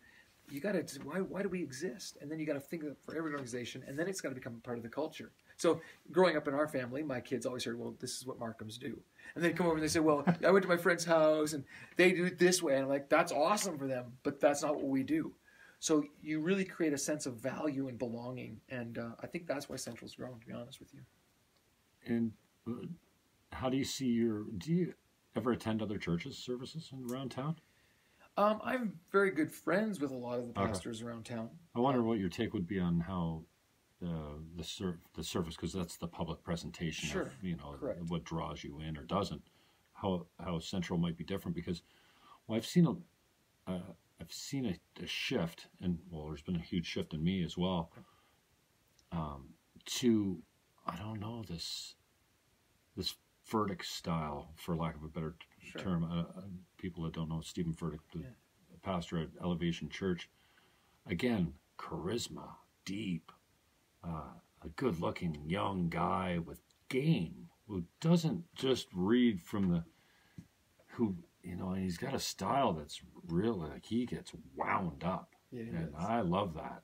you got to why do we exist? And then you got to think of it for every organization, and then it's got to become part of the culture. So growing up in our family, my kids always heard, well, this is what Markhams do. And they come over and they say, well, I went to my friend's house and they do it this way. And I'm like, that's awesome for them, but that's not what we do. So you really create a sense of value and belonging. And I think that's why Central's grown, to be honest with you. And how do you see do you ever attend other churches' services around town? I'm very good friends with a lot of the pastors around town. I wonder what your take would be on how the service, because that's the public presentation Sure. of what draws you in or doesn't. How Central might be different, because I've seen a shift, and there's been a huge shift in me as well. To I don't know this Furtick style, for lack of a better term. People that don't know Stephen Furtick, the pastor at Elevation Church, again, charisma, deep, a good-looking young guy with game who doesn't just read from who, and he's got a style that's really, like, he gets wound up. Yeah, he and does. I love that.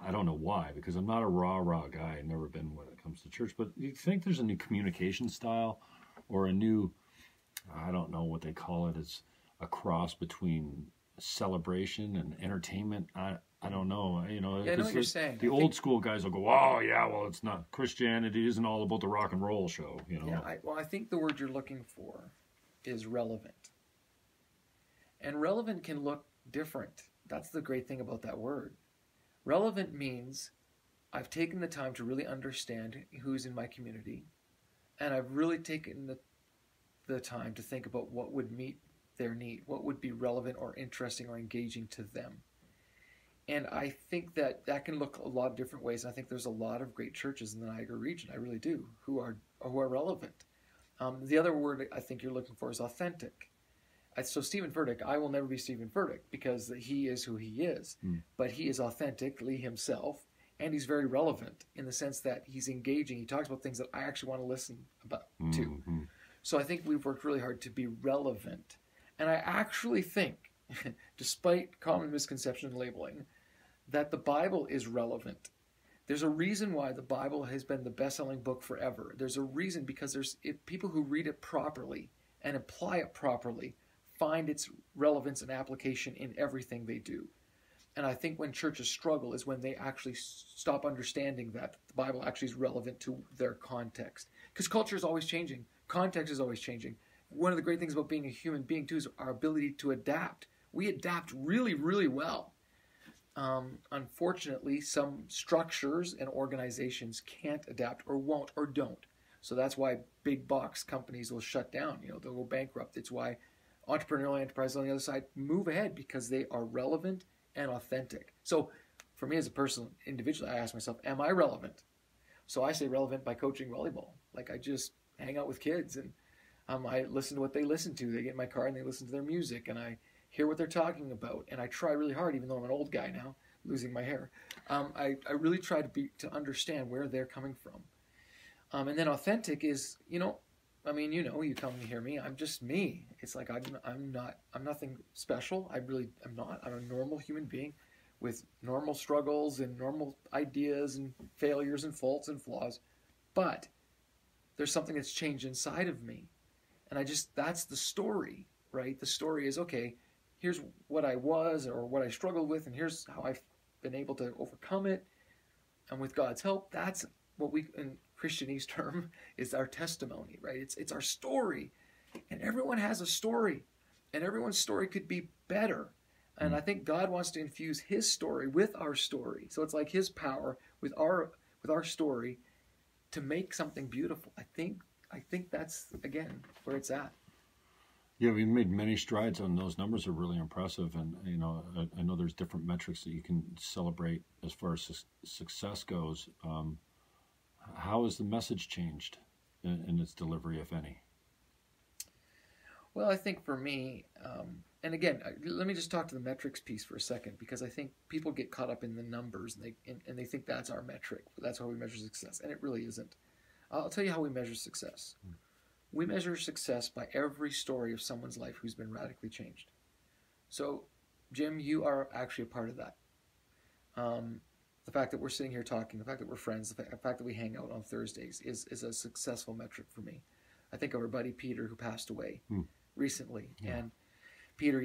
I don't know why, because I'm not a rah-rah guy. I've never been when it comes to church. But you think there's a new communication style or a new, I don't know what they call it, it's a cross between celebration and entertainment. I don't know. Yeah, I know what you're saying. The old school guys will go, oh, yeah, well, it's not. Christianity isn't all about the rock and roll show, Yeah, I think the word you're looking for is relevant. And relevant can look different. That's the great thing about that word. Relevant means I've taken the time to really understand who's in my community, and I've really taken the time to think about what would meet their need, what would be relevant or interesting or engaging to them. And I think that can look a lot of different ways. And I think there's a lot of great churches in the Niagara region, I really do, who are relevant. The other word I think you're looking for is authentic. So Stephen Furtick, I will never be Stephen Furtick because he is who he is. But he is authentically himself, and he's very relevant in the sense that he's engaging. He talks about things that I actually want to listen about to. So I think we've worked really hard to be relevant. And I actually think, despite common misconception and labeling, that the Bible is relevant. There's a reason why the Bible has been the best-selling book forever. There's a reason because people who read it properly and apply it properly find its relevance and application in everything they do. And I think when churches struggle is when they actually stop understanding that the Bible actually is relevant to their context. Because culture is always changing. Context is always changing. One of the great things about being a human being, too, is our ability to adapt. We adapt really, really well. Unfortunately, some structures and organizations can't adapt or won't or don't. So that's why big box companies will shut down. They'll go bankrupt. It's why entrepreneurial enterprises on the other side move ahead because they are relevant and authentic. So for me as a person, individually, I ask myself, am I relevant? So I say relevant by coaching volleyball. Like I just hang out with kids and I listen to what they listen to. They get in my car and they listen to their music and I hear what they're talking about. And I try really hard, even though I'm an old guy now, losing my hair. I really try to understand where they're coming from. And then authentic is, you come to hear me. I'm just me. It's like I'm nothing special. I'm not. I'm a normal human being with normal struggles and normal ideas and failures and faults and flaws. But there's something that's changed inside of me. And that's the story, right? The story is, okay, here's what I was or what I struggled with, and here's how I've been able to overcome it. And with God's help, that's what we, in Christianese term, is our testimony, right? It's our story. And everyone has a story. And everyone's story could be better. And I think God wants to infuse his story with our story. So it's like his power with our story to make something beautiful. I think that's, again, where it's at. Yeah, we've made many strides, and those numbers are really impressive. And, I know there's different metrics that you can celebrate as far as success goes. How has the message changed in its delivery, if any? Well, I think for me, and again, let me just talk to the metrics piece for a second, because I think people get caught up in the numbers and they think that's our metric. That's how we measure success, and it really isn't. I'll tell you how we measure success. We measure success by every story of someone's life who's been radically changed. So, Jim, you are actually a part of that. The fact that we're sitting here talking, the fact that we're friends, the fact that we hang out on Thursdays is a successful metric for me. I think of our buddy Peter, who passed away recently. Yeah. And Peter,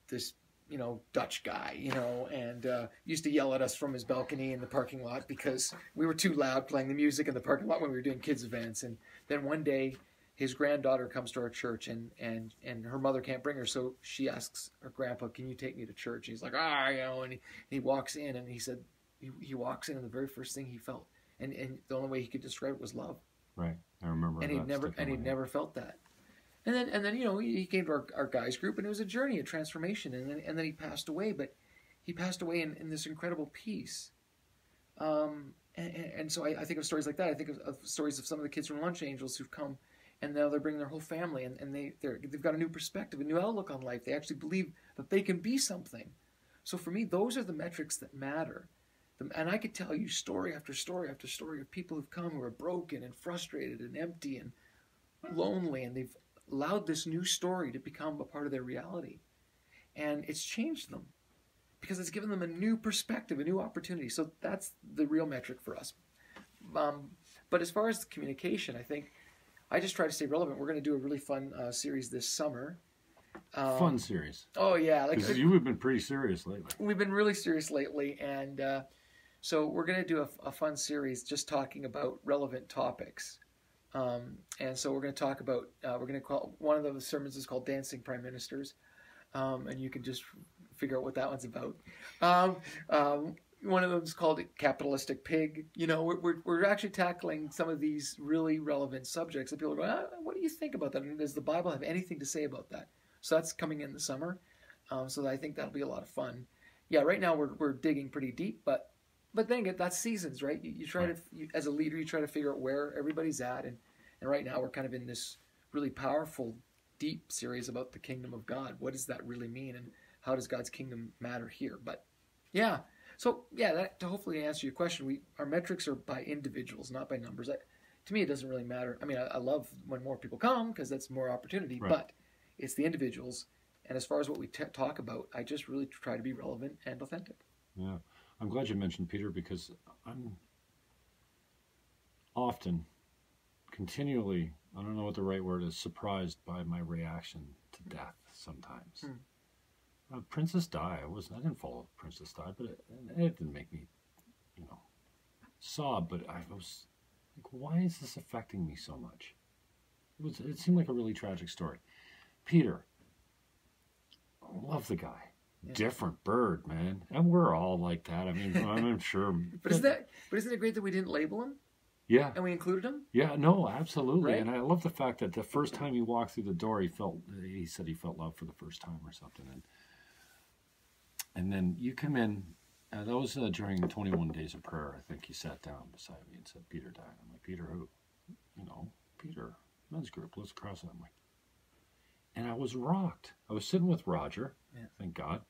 this Dutch guy, and used to yell at us from his balcony in the parking lot because we were too loud playing the music in the parking lot when we were doing kids events. And then one day his granddaughter comes to our church and her mother can't bring her. So she asks her grandpa, can you take me to church? And he's like, and he walks in and he said, he walks in and the very first thing he felt, and the only way he could describe it was love. Right. I remember. And he'd never felt that. And then he came to our guys group, and it was a journey, a transformation, and then he passed away. But he passed away in this incredible peace. And so I think of stories like that. I think of stories of some of the kids from Lunch Angels who've come, and now they're bringing their whole family, and they've got a new perspective, a new outlook on life. They actually believe that they can be something. So for me, those are the metrics that matter. And I could tell you story after story after story of people who've come who are broken and frustrated and empty and lonely, and they've allowed this new story to become a part of their reality. And it's changed them because it's given them a new perspective, a new opportunity. So that's the real metric for us. But as far as communication, I think I just try to stay relevant. We're going to do a really fun series this summer. Fun series. Oh, yeah. Because you have been pretty serious lately. We've been really serious lately. And so we're going to do a fun series just talking about relevant topics. And so we're going to talk about, we're going to call, one of the sermons is called Dancing Prime Ministers. And you can just figure out what that one's about. One of them is called Capitalistic Pig. You know, we're actually tackling some of these really relevant subjects that people are going, what do you think about that? And does the Bible have anything to say about that? So that's coming in the summer. So I think that'll be a lot of fun. Yeah, right now we're digging pretty deep, but then again, that's seasons, right? You try to, as a leader, you try to figure out where everybody's at. And right now we're kind of in this really powerful, deep series about the kingdom of God. What does that really mean? And how does God's kingdom matter here? But yeah. So yeah, that, to hopefully answer your question, our metrics are by individuals, not by numbers. To me, it doesn't really matter. I mean, I love when more people come because that's more opportunity, right. But it's the individuals. And as far as what we talk about, I just really try to be relevant and authentic. Yeah. I'm glad you mentioned Peter because I'm often, continually, I don't know what the right word is, surprised by my reaction to death sometimes. Princess Di, I didn't follow Princess Di, but it didn't make me, sob, but I was like, why is this affecting me so much? It seemed like a really tragic story. Peter, I love the guy. Yeah. Different bird, man. And we're all like that. I mean, I'm sure. But isn't it great that we didn't label him? Yeah. And we included him? Yeah, no, absolutely. Right? And I love the fact that the first time he walked through the door, he said he felt love for the first time or something. And then you come in, that was during the 21 days of prayer. I think he sat down beside me and said, Peter died. I'm like, Peter who? Peter, men's group, let's cross it. I'm like, and I was rocked. I was sitting with Roger, thank God.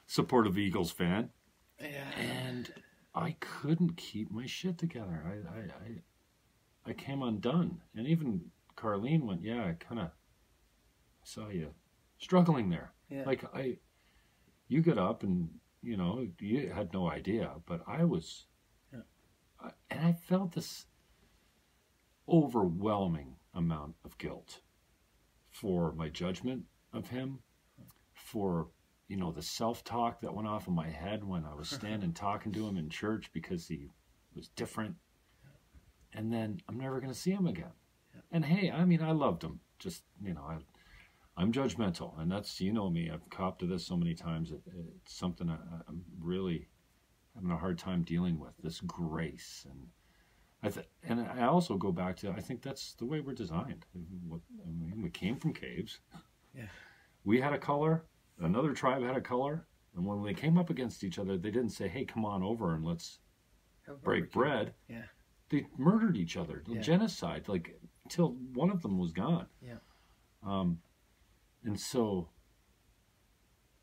Supportive Eagles fan. Yeah. And I couldn't keep my shit together. I came undone. And even Carlene went, yeah, I kind of saw you struggling there. Yeah. Like you get up and, you had no idea, but I was, and I felt this overwhelming amount of guilt for my judgment of him, for, the self-talk that went off in my head when I was standing talking to him in church because he was different. And then I'm never going to see him again. Yeah. And hey, I mean, I loved him. Just, I'm judgmental, and that's, me, I've copped to this so many times. It's something I'm really having a hard time dealing with, this grace. And I also go back to, I think that's the way we're designed. We came from caves. Yeah. We had a color, another tribe had a color, and when they came up against each other, they didn't say, hey, come on over and let's break bread. Yeah. They murdered each other, genocide, until one of them was gone. Yeah. And so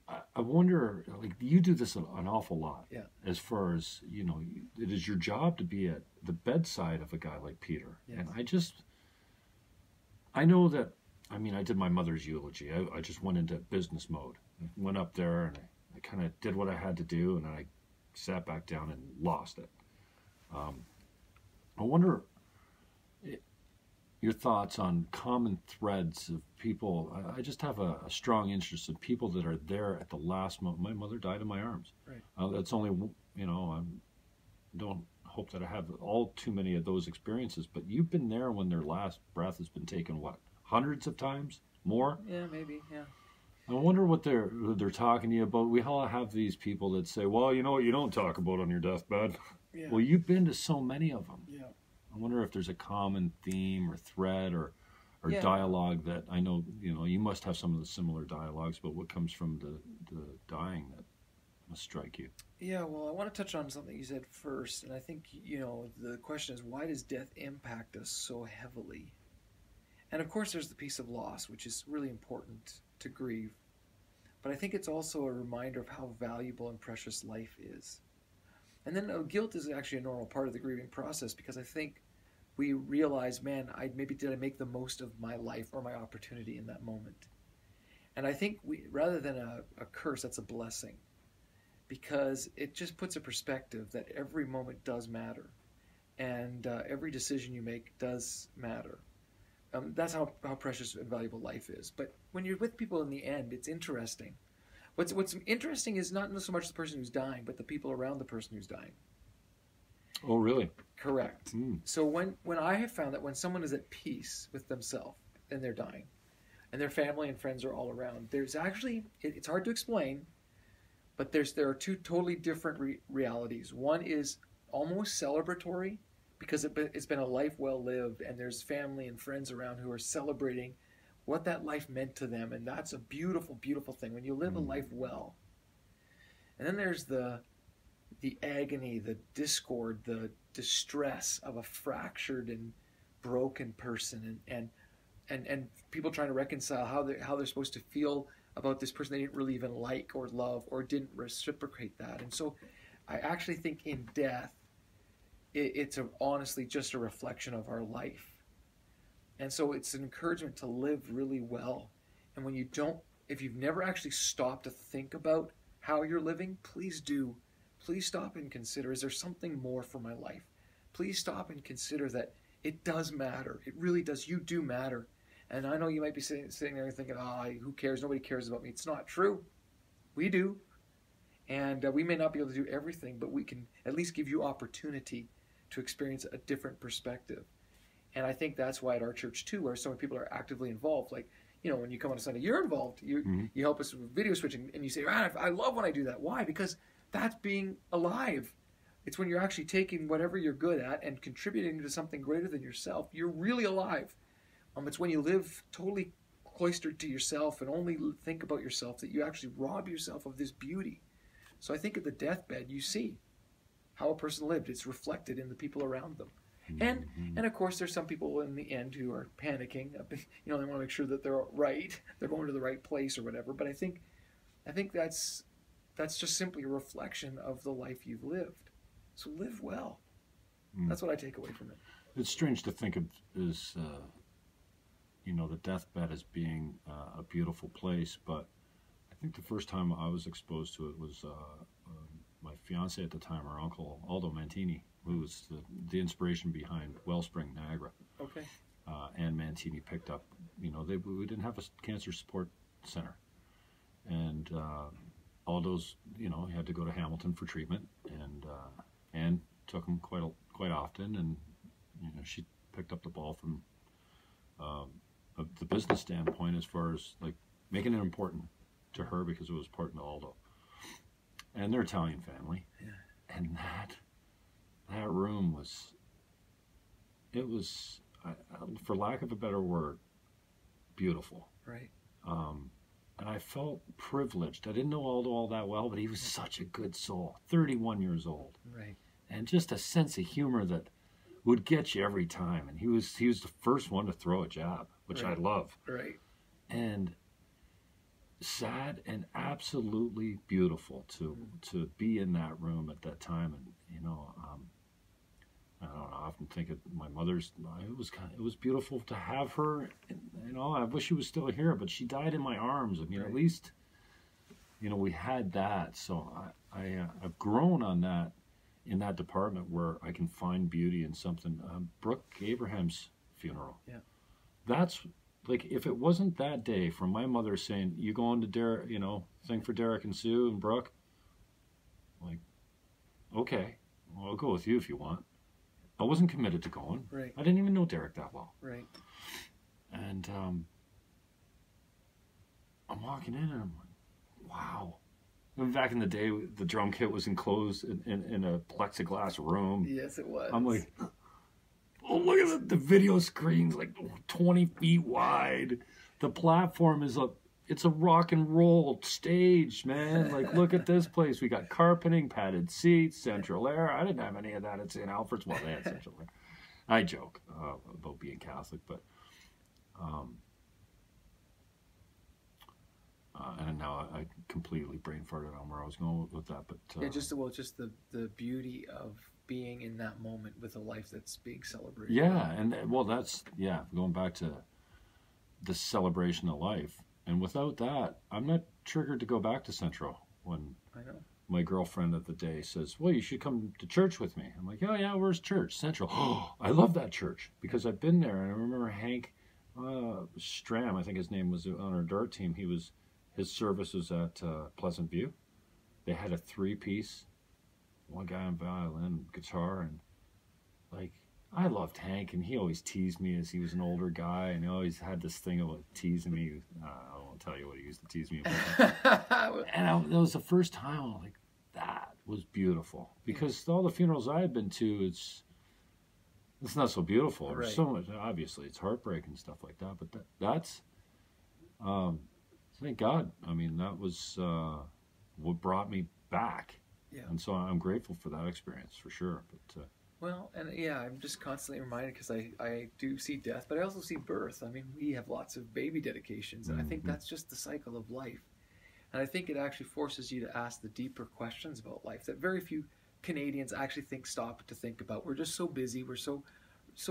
I wonder, you do this an awful lot. Yeah. As far as, it is your job to be at the bedside of a guy like Peter. Yes. And I know that, I did my mother's eulogy. I just went into business mode. I went up there and I kind of did what I had to do, and I sat back down and lost it. I wonder your thoughts on common threads of people. I just have a strong interest in people that are there at the last moment. My mother died in my arms. Right. That's only, I don't hope that I have all too many of those experiences, but you've been there when their last breath has been taken, what, hundreds of times? More? Yeah, maybe, yeah. I wonder what they're talking to you about. We all have these people that say, well, you know what you don't talk about on your deathbed? Yeah. Well, you've been to so many of them. Yeah. I wonder if there's a common theme or thread or yeah. dialogue that I know, you must have some of the similar dialogues, but what comes from the dying that must strike you? Yeah, well, I want to touch on something you said first, and I think, the question is, why does death impact us so heavily? And of course, there's the piece of loss, which is really important to grieve. But I think it's also a reminder of how valuable and precious life is. And then guilt is actually a normal part of the grieving process, because I think we realize, man, did I make the most of my life or my opportunity in that moment? And I think rather than a curse, that's a blessing, because it just puts a perspective that every moment does matter, and every decision you make does matter. That's how precious and valuable life is. But when you're with people in the end, it's interesting. What's interesting is not so much the person who's dying, but the people around the person who's dying. Oh, really? Correct. So when I have found that when someone is at peace with themselves and they're dying, and their family and friends are all around, there's actually, it's hard to explain, but there are two totally different realities. One is almost celebratory, because it's been a life well lived, and there's family and friends around who are celebrating what that life meant to them, and that's a beautiful, beautiful thing when you live a life well. And then there's the agony, the discord, the distress of a fractured and broken person, and people trying to reconcile how they're supposed to feel about this person they didn't really even like or love or didn't reciprocate that. And so I actually think in death, it's honestly just a reflection of our life. And so it's an encouragement to live really well. And when if you've never actually stopped to think about how you're living, please do. Please stop and consider, is there something more for my life? Please stop and consider that it does matter. It really does. You do matter. And I know you might be sitting there and thinking, who cares? Nobody cares about me. It's not true. We do. And we may not be able to do everything, but we can at least give you opportunity to experience a different perspective. And I think that's why at our church too, where so many people are actively involved, like, when you come on a Sunday, you're involved. You help us with video switching, and you say, I love when I do that. Why? Because that's being alive. It's when you're actually taking whatever you're good at and contributing to something greater than yourself. You're really alive. It's when you live totally cloistered to yourself and only think about yourself that you actually rob yourself of this beauty. So I think at the deathbed, you see how a person lived. It's reflected in the people around them. And of course, there's some people in the end who are panicking. They want to make sure that they're right, they're going to the right place or whatever. But I think that's just simply a reflection of the life you've lived. So live well. That's what I take away from it. It's strange to think of as the deathbed as being a beautiful place, but I think the first time I was exposed to it was my fiance at the time, our uncle Aldo Mantini, who was the inspiration behind Wellspring Niagara. Okay. And Mantini picked up, we didn't have a cancer support center, and Aldo's, he had to go to Hamilton for treatment, and took him quite often, and she picked up the ball from the business standpoint as far as like making it important to her because it was important to Aldo. And they're Italian family. Yeah. And that room was, for lack of a better word, beautiful. Right. And I felt privileged. I didn't know Aldo all that well, but he was such a good soul. 31 years old. Right. And just a sense of humor that would get you every time. And he was the first one to throw a jab, which I love. Right. And sad and absolutely beautiful to be in that room at that time. And I don't know, I often think of my mother's. It was beautiful to have her. I wish she was still here, but she died in my arms. I mean, right. At least we had that. So I've grown on that in that department where I can find beauty in something. Brooke Abraham's funeral. Yeah, that's. Like, if it wasn't that day from my mother saying, you going to Derek, thing for Derek and Sue and Brooke? Like, okay, well, I'll go with you if you want. I wasn't committed to going. Right. I didn't even know Derek that well. Right. And I'm walking in and I'm like, wow. And back in the day, the drum kit was enclosed in a plexiglass room. Yes, it was. I'm like... Oh, look at the video screen's like 20 feet wide. The platform it's a rock and roll stage, man. Like, look at this place. We got carpeting, padded seats, central air. I didn't have any of that at St. Alfred's. Well, they had central air. I joke about being Catholic, but and now I completely brain farted on where I was going with that. But just the beauty of being in that moment with a life that's being celebrated. Yeah, and well, that's going back to the celebration of life. And without that, I'm not triggered to go back to Central when I know. My girlfriend of the day says, well, you should come to church with me. I'm like, oh, yeah, where's church? Central. Oh, I love that church because I've been there. And I remember Hank Stram, I think his name was on our dart team. His service was at Pleasant View. They had a 3-piece, one guy on violin, guitar, and like, I loved Hank, and he always teased me as he was an older guy, and he always had this thing about teasing me. I won't tell you what he used to tease me about. And that was the first time I was like, that was beautiful. Because all the funerals I had been to, it's not so beautiful. There's so much, obviously, it's heartbreak and stuff like that, but that's, thank God. I mean, that was what brought me back. Yeah. And so I'm grateful for that experience, for sure. But well, and yeah, I'm just constantly reminded because I do see death, but I also see birth. I mean, we have lots of baby dedications, and I think that's just the cycle of life. And I think it actually forces you to ask the deeper questions about life that very few Canadians actually stop to think about. We're just so busy. We're so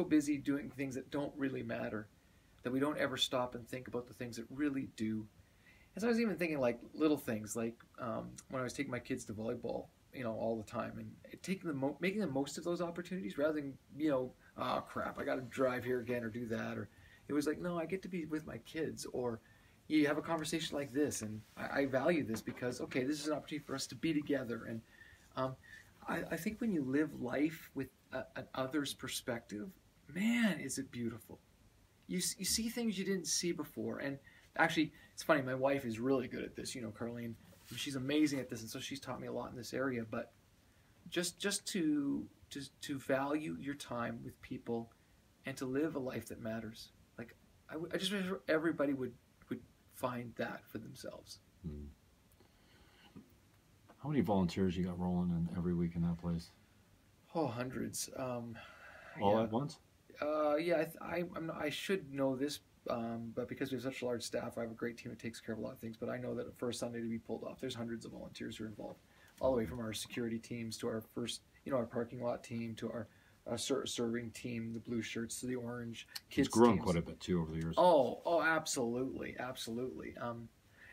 busy doing things that don't really matter that we don't ever stop and think about the things that really do. And so I was even thinking like little things like when I was taking my kids to volleyball, all the time, and making the most of those opportunities rather than, oh crap, I got to drive here again or do that. Or it was like, no, I get to be with my kids, or you have a conversation like this, and I value this because, okay, this is an opportunity for us to be together. And I think when you live life with an other's perspective, man, is it beautiful. You see things you didn't see before. And actually, it's funny, my wife is really good at this, Carlene. She's amazing at this, and so she's taught me a lot in this area. But just to value your time with people and to live a life that matters. Like I just wish everybody would find that for themselves. How many volunteers you got rolling in every week in that place? Oh, hundreds. All at once? Yeah, I should know this. But because we have such a large staff, I have a great team that takes care of a lot of things. But I know that for a Sunday to be pulled off, there's hundreds of volunteers who are involved, all the way from our security teams to our first, our parking lot team to our serving team, the blue shirts to the orange kids. It's grown teams. Quite a bit too over the years. Oh, absolutely.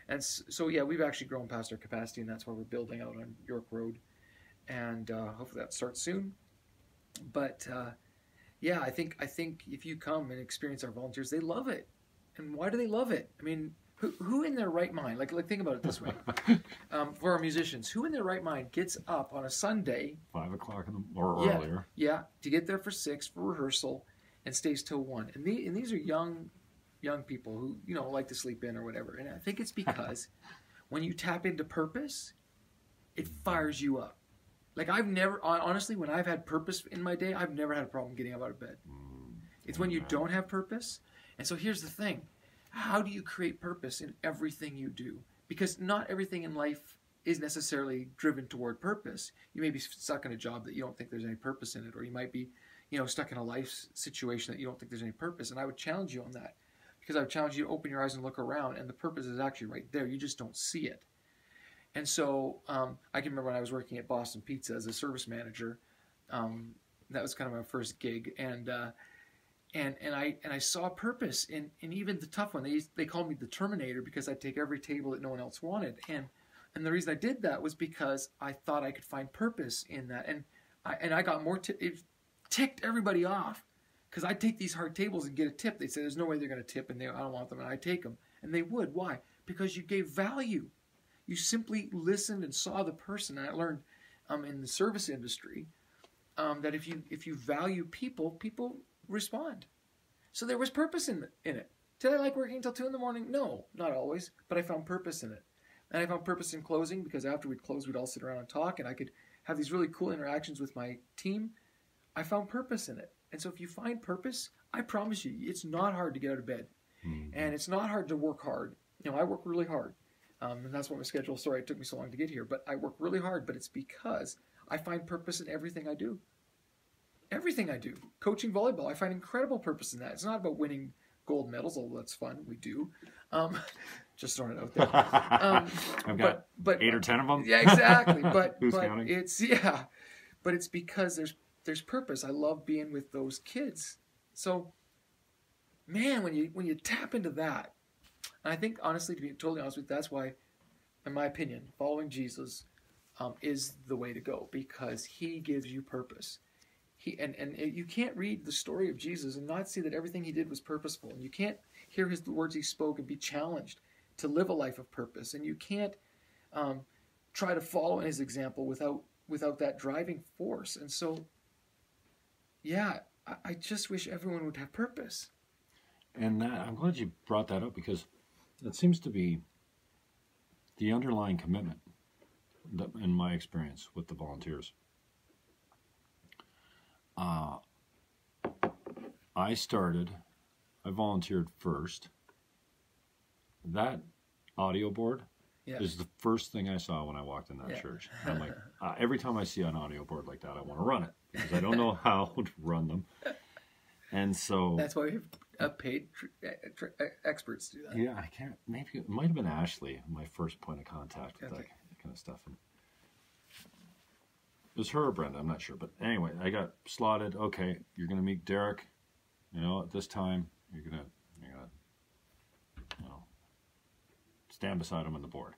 And so yeah, we've actually grown past our capacity, and that's why we're building out on York Road, and hopefully that starts soon. But yeah, I think if you come and experience our volunteers, they love it. And why do they love it? I mean, who in their right mind, like think about it this way, for our musicians, who in their right mind gets up on a Sunday, 5 o'clock or earlier, to get there for 6 for rehearsal, and stays till 1. And these are young people who like to sleep in or whatever. And I think it's because when you tap into purpose, it fires you up. Like honestly, when I've had purpose in my day, I've never had a problem getting up out of bed. It's when you don't have purpose. And so here's the thing. How do you create purpose in everything you do? Because not everything in life is necessarily driven toward purpose. You may be stuck in a job that you don't think there's any purpose in it, or you might be, stuck in a life situation that you don't think there's any purpose. And I would challenge you on that, because I would challenge you to open your eyes and look around, and the purpose is actually right there. You just don't see it. And so I can remember when I was working at Boston Pizza as a service manager. That was kind of my first gig, and I saw purpose in even the tough one. They called me the Terminator because I'd take every table that no one else wanted, and the reason I did that was because I thought I could find purpose in that, and I got more. It ticked everybody off because I'd take these hard tables and get a tip. They'd say there's no way they're going to tip, and I don't want them, and I'd take them, and they would. Why? Because you gave value. You simply listened and saw the person. And I learned in the service industry that if you value people, people respond. So there was purpose in it. Did I like working until 2 a.m? No, not always, but I found purpose in it. And I found purpose in closing because after we'd close, we'd all sit around and talk, and I could have these really cool interactions with my team. I found purpose in it. And so if you find purpose, I promise you, it's not hard to get out of bed. And it's not hard to work hard. I work really hard. And that's what my schedule, sorry it took me so long to get here, but I work really hard, but it's because I find purpose in everything I do. Everything I do. Coaching volleyball, I find incredible purpose in that. It's not about winning gold medals, although that's fun, we do. Just throwing it out there. I've got 8 or 10 of them. Yeah, exactly. But Who's counting? but it's because there's purpose. I love being with those kids. So, man, when you tap into that, and I think, honestly, to be totally honest with you, that's why, in my opinion, following Jesus is the way to go, because he gives you purpose. And you can't read the story of Jesus and not see that everything he did was purposeful. And you can't hear the words he spoke and be challenged to live a life of purpose. And you can't try to follow in his example without that driving force. And so, yeah, I just wish everyone would have purpose. And I'm glad you brought that up, because it seems to be the underlying commitment, in my experience with the volunteers. I volunteered first. That audio board is the first thing I saw when I walked in that church. I'm like, every time I see an audio board like that, I want to run it, because I don't know how to run them. And so that's why we have paid experts to do that. Yeah, I can't. Maybe it might have been Ashley, my first point of contact with that kind of stuff. And it was her or Brenda, I'm not sure. But anyway, I got slotted. Okay, you're going to meet Derek. At this time, you're gonna stand beside him on the board.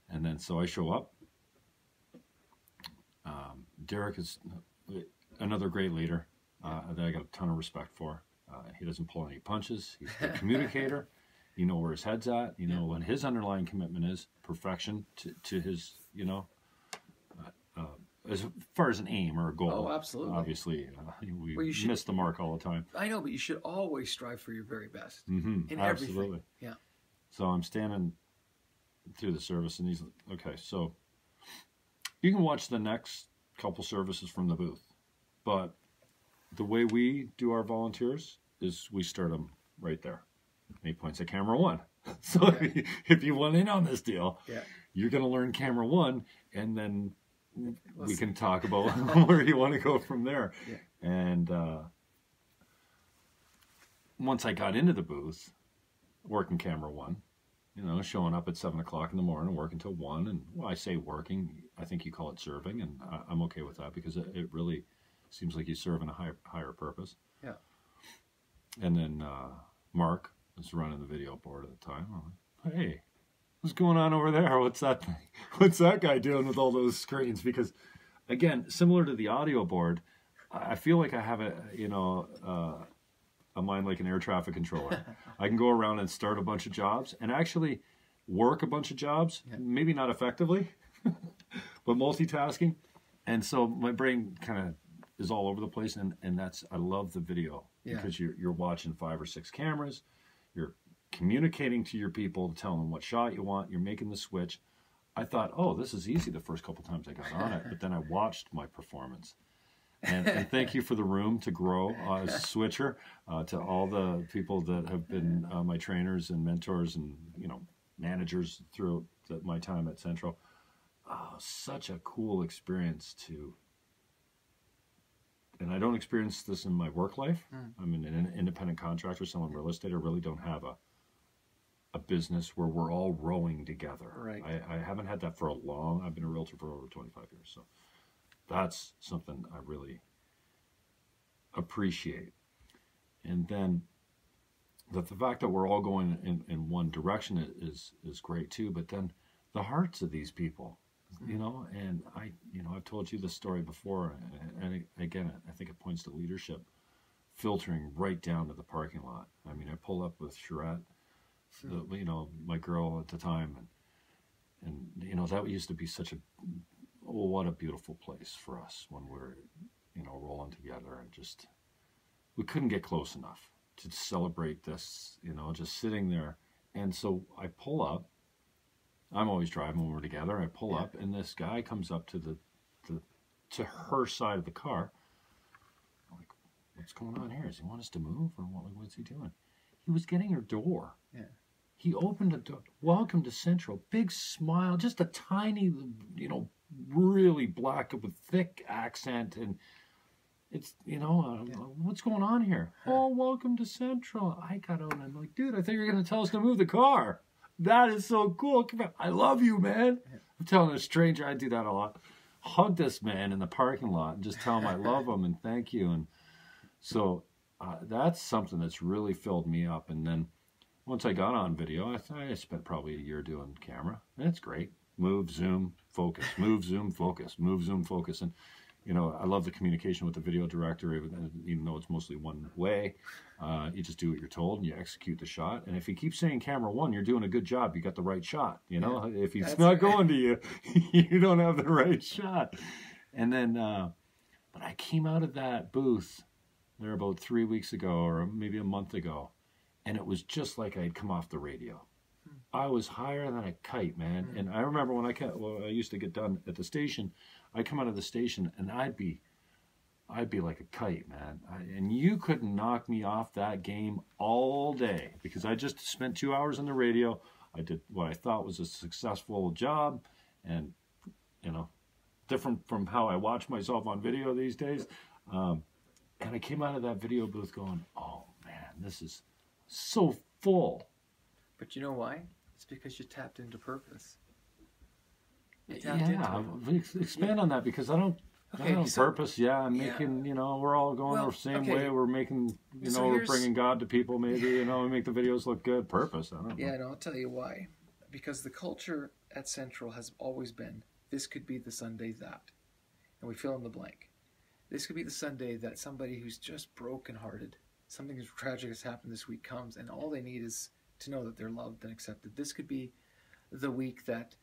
And then so I show up. Derek is another great leader that I got a ton of respect for. He doesn't pull any punches. He's a communicator. You know where his head's at. You know what his underlying commitment is. Perfection to his, as far as an aim or a goal. Oh, absolutely. Obviously, we miss the mark all the time. I know, but you should always strive for your very best. Mm-hmm. In Absolutely. everything. Yeah. So I'm standing through the service, and he's like, okay, so you can watch the next couple services from the booth, but the way we do our volunteers is we start them right there. And he points at camera one. So if you want in on this deal, you're going to learn camera one, and then we can talk about where you want to go from there. Yeah. And once I got into the booth, working camera one, showing up at 7 o'clock in the morning, working till 1. And I say working, I think you call it serving, and I'm okay with that, because it really seems like you serve in a higher purpose. Yeah. And then Mark was running the video board at the time. I'm like, hey, what's going on over there? What's that thing? What's that guy doing with all those screens? Because, again, similar to the audio board, I feel like I have a mind like an air traffic controller. I can go around and start a bunch of jobs and actually work a bunch of jobs, maybe not effectively, but multitasking. And so my brain kind of is all over the place, and I love the video, because you're watching 5 or 6 cameras, you're communicating to your people, telling them what shot you want, you're making the switch. I thought, oh, this is easy the first couple times I got on it, but then I watched my performance. And thank you for the room to grow as a switcher, to all the people that have been my trainers and mentors and managers through my time at Central. Such a cool experience and I don't experience this in my work life. I'm an independent contractor, selling real estate. I really don't have a business where we're all rowing together. Right. I haven't had that for I've been a realtor for over 25 years, so that's something I really appreciate. And then the fact that we're all going in one direction is great too, but then the hearts of these people, and I've told you this story before, and again, I think it points to leadership filtering right down to the parking lot. I mean, I pull up with Charette, my girl at the time, and that used to be such what a beautiful place for us when we're, rolling together, and just, we couldn't get close enough to celebrate this, just sitting there. And so I pull up. I'm always driving when we're together. I pull up, and this guy comes up to her side of the car. I'm like, what's going on here? Does he want us to move, or what's he doing? He was getting her door. Yeah. He opened the door. Welcome to Central. Big smile. Just a tiny, really black with thick accent, and it's what's going on here? Oh, welcome to Central. I got out, and I'm like, dude, I thought you were going to tell us to move the car. That is so cool. Come on. I love you, man. I'm telling a stranger, I do that a lot. hug this man in the parking lot and just tell him I love him and thank you. And so that's something that's really filled me up. And then once I got on video, I spent probably a year doing camera. That's great. Move, zoom, focus. Move, zoom, focus. Move, zoom, focus. And, you know, I love the communication with the video director, even though it's mostly one way. You just do what you're told and you execute the shot. And if he keeps saying camera one, you're doing a good job. You got the right shot. You know, if he's not going to you, you don't have the right shot. And then, but I came out of that booth there about 3 weeks ago or maybe a month ago, and it was just like I'd come off the radio. I was higher than a kite, man. And I remember when I used to get done at the station, I'd come out of the station and I'd be like a kite, man. And you couldn't knock me off that game all day because I just spent 2 hours on the radio. I did what I thought was a successful job, and you know, different from how I watch myself on video these days. And I came out of that video booth going, "Oh man, this is so full." But you know why? It's because you tapped into purpose. You tapped into it. Expand on that, because I don't. Purpose, I'm making, you know, we're all going the same way. We're making, you know, we're bringing God to people, maybe, you know, we make the videos look good. Purpose, I don't know. Yeah, and I'll tell you why. Because the culture at Central has always been, this could be the Sunday that. And we fill in the blank. This could be the Sunday that somebody who's just brokenhearted, something tragic has happened this week comes, and all they need is to know that they're loved and accepted. This could be the week that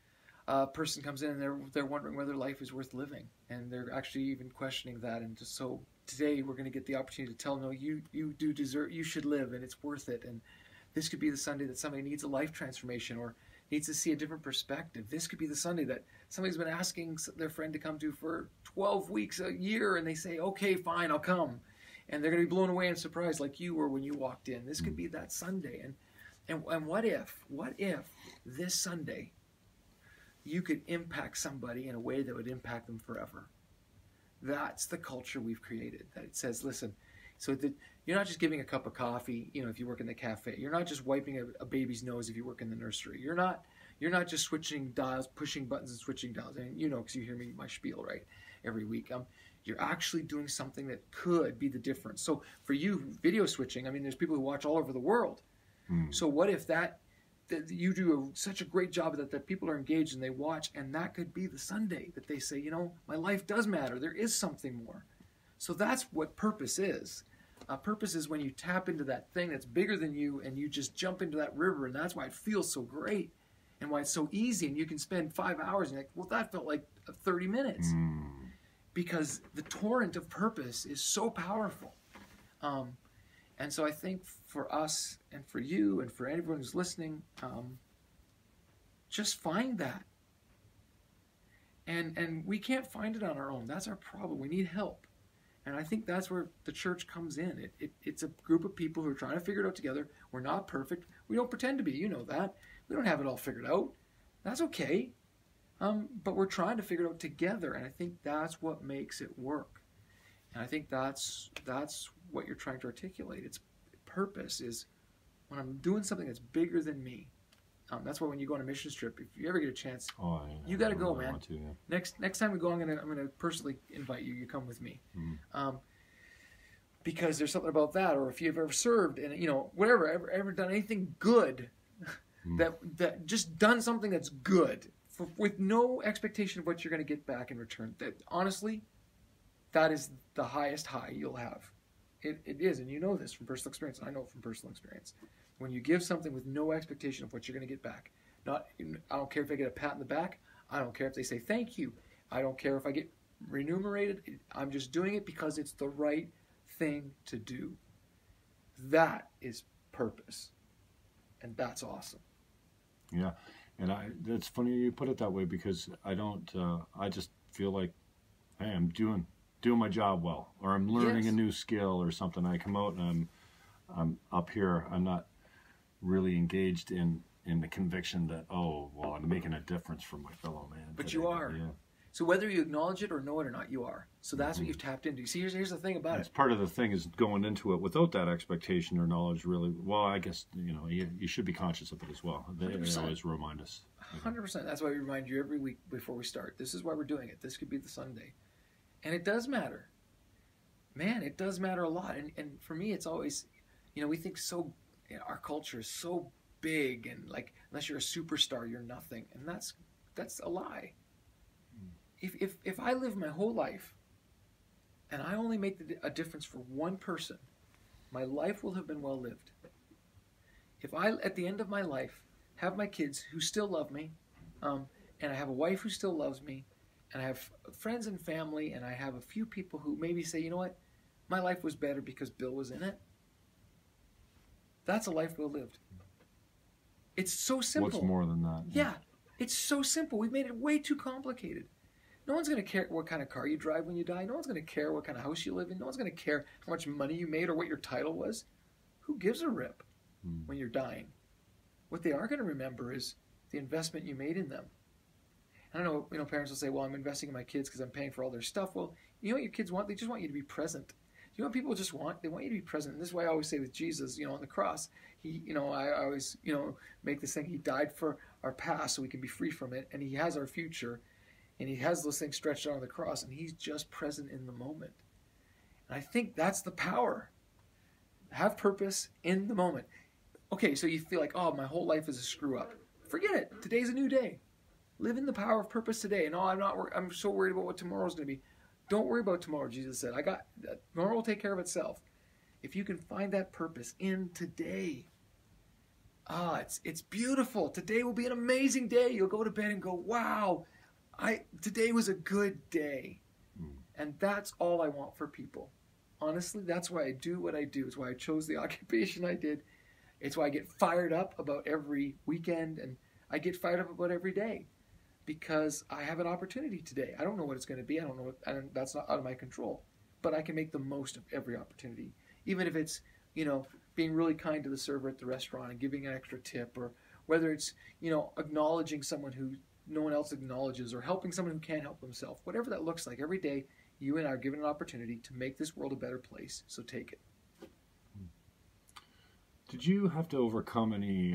a person comes in and they're wondering whether life is worth living, and they're actually even questioning that. And just so today we're going to get the opportunity to tell them, no, you do deserve, you should live, and it's worth it. And this could be the Sunday that somebody needs a life transformation or needs to see a different perspective. This could be the Sunday that somebody's been asking their friend to come to for 12 weeks, a year, and they say, okay, fine, I'll come. And they're going to be blown away and surprised like you were when you walked in. This could be that Sunday. And what if this Sunday you could impact somebody in a way that would impact them forever? That's the culture we've created. That it says, listen, so that you're not just giving a cup of coffee, you know, if you work in the cafe. You're not just wiping a baby's nose if you work in the nursery. You're not just switching dials, pushing buttons and switching dials. And you know, because you hear me my spiel right every week. You're actually doing something that could be the difference. So for you, video switching, I mean, there's people who watch all over the world. So what if that you do such a great job that people are engaged and they watch, and that could be the Sunday that they say, you know, my life does matter. There is something more. So that's what purpose is. Purpose is when you tap into that thing that's bigger than you and you just jump into that river, and that's why it feels so great and why it's so easy, and you can spend 5 hours and you're like, well, that felt like 30 minutes. Because the torrent of purpose is so powerful. And so I think for us and for you and for anyone who's listening, just find that. And we can't find it on our own. That's our problem. We need help. And I think that's where the church comes in. It's a group of people who are trying to figure it out together. We're not perfect. We don't pretend to be. You know that. We don't have it all figured out. That's okay. But we're trying to figure it out together. And I think that's what makes it work. And I think that's what you're trying to articulate. Its purpose is when I'm doing something that's bigger than me. That's why when you go on a mission trip, if you ever get a chance, you got to go, man. Next time we go, I'm gonna personally invite you. You come with me, because there's something about that. Or if you've ever served, and you know, whatever, ever done anything good, that just done something that's good with no expectation of what you're going to get back in return. That honestly, that is the highest high you'll have. It is, and you know this from personal experience, and I know it from personal experience. When you give something with no expectation of what you're going to get back, I don't care if I get a pat in the back. I don't care if they say thank you. I don't care if I get remunerated. I'm just doing it because it's the right thing to do. That is purpose, and that's awesome. Yeah, and that's funny you put it that way, because I don't. I just feel like, hey, I'm doing my job well, or I'm learning a new skill or something. I come out and I'm up here. I'm not really engaged in the conviction that, oh, well, I'm making a difference for my fellow man. But you are. So whether you acknowledge it or know it or not, you are. So that's what you've tapped into. See, here's the thing about It's it. part of the thing is going into it without that expectation or knowledge. Really, well, I guess you should be conscious of it as well. They 100%. always remind us. 100%. That's why we remind you every week before we start. This is why we're doing it. This could be the Sunday, and it does matter. Man, it does matter a lot. And for me, it's always, we think our culture is so big, and like unless you're a superstar, you're nothing, and that's a lie. If I live my whole life and I only make a difference for one person, my life will have been well lived. If I, at the end of my life, have my kids who still love me, and I have a wife who still loves me, and I have friends and family, and I have a few people who maybe say, you know what, my life was better because Bill was in it, that's a life well lived. It's so simple. What's more than that? Yeah, it's so simple. We've made it way too complicated. No one's going to care what kind of car you drive when you die. No one's going to care what kind of house you live in. No one's going to care how much money you made or what your title was. Who gives a rip when you're dying? What they are going to remember is the investment you made in them. I don't know, parents will say, well, I'm investing in my kids because I'm paying for all their stuff. Well, you know what your kids want? They just want you to be present. You know what people just want? They want you to be present. And this is why I always say with Jesus, on the cross, I always, make this thing. He died for our past so we can be free from it. And he has our future. And he has those things stretched out on the cross, and he's just present in the moment. And I think that's the power. Have purpose in the moment. Okay, so you feel like, oh, my whole life is a screw up. Forget it. Today's a new day. Live in the power of purpose today. And I'm so worried about what tomorrow's going to be. Don't worry about tomorrow, Jesus said. Tomorrow will take care of itself. If you can find that purpose in today, it's beautiful. Today will be an amazing day. You'll go to bed and go, wow, today was a good day. And that's all I want for people. Honestly, that's why I do what I do. It's why I chose the occupation I did. It's why I get fired up about every weekend, and I get fired up about every day. Because I have an opportunity today. I don't know what it's going to be. I don't know and that's not out of my control. But I can make the most of every opportunity. Even if it's, being really kind to the server at the restaurant and giving an extra tip, or whether it's, acknowledging someone who no one else acknowledges, or helping someone who can't help themselves. Whatever that looks like, every day you and I are given an opportunity to make this world a better place. So take it. Did you have to overcome any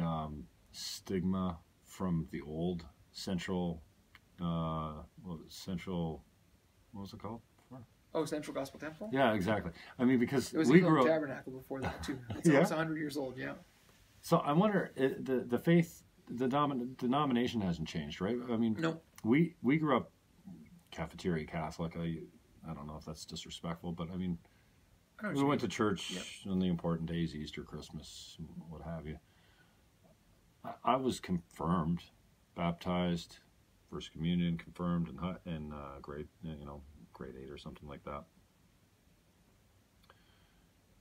stigma from the old Central, what was it called? Oh, Central Gospel Temple? Yeah, exactly. I mean, because it was we a grew up tabernacle before that too. It's almost 100 years old, yeah. So I wonder, the faith, the denomination hasn't changed, right? I mean, no. We grew up cafeteria Catholic. I don't know if that's disrespectful, but I mean, we went to church on the important days, Easter, Christmas, what have you. I was confirmed, baptized, First Communion, confirmed in grade 8 or something like that.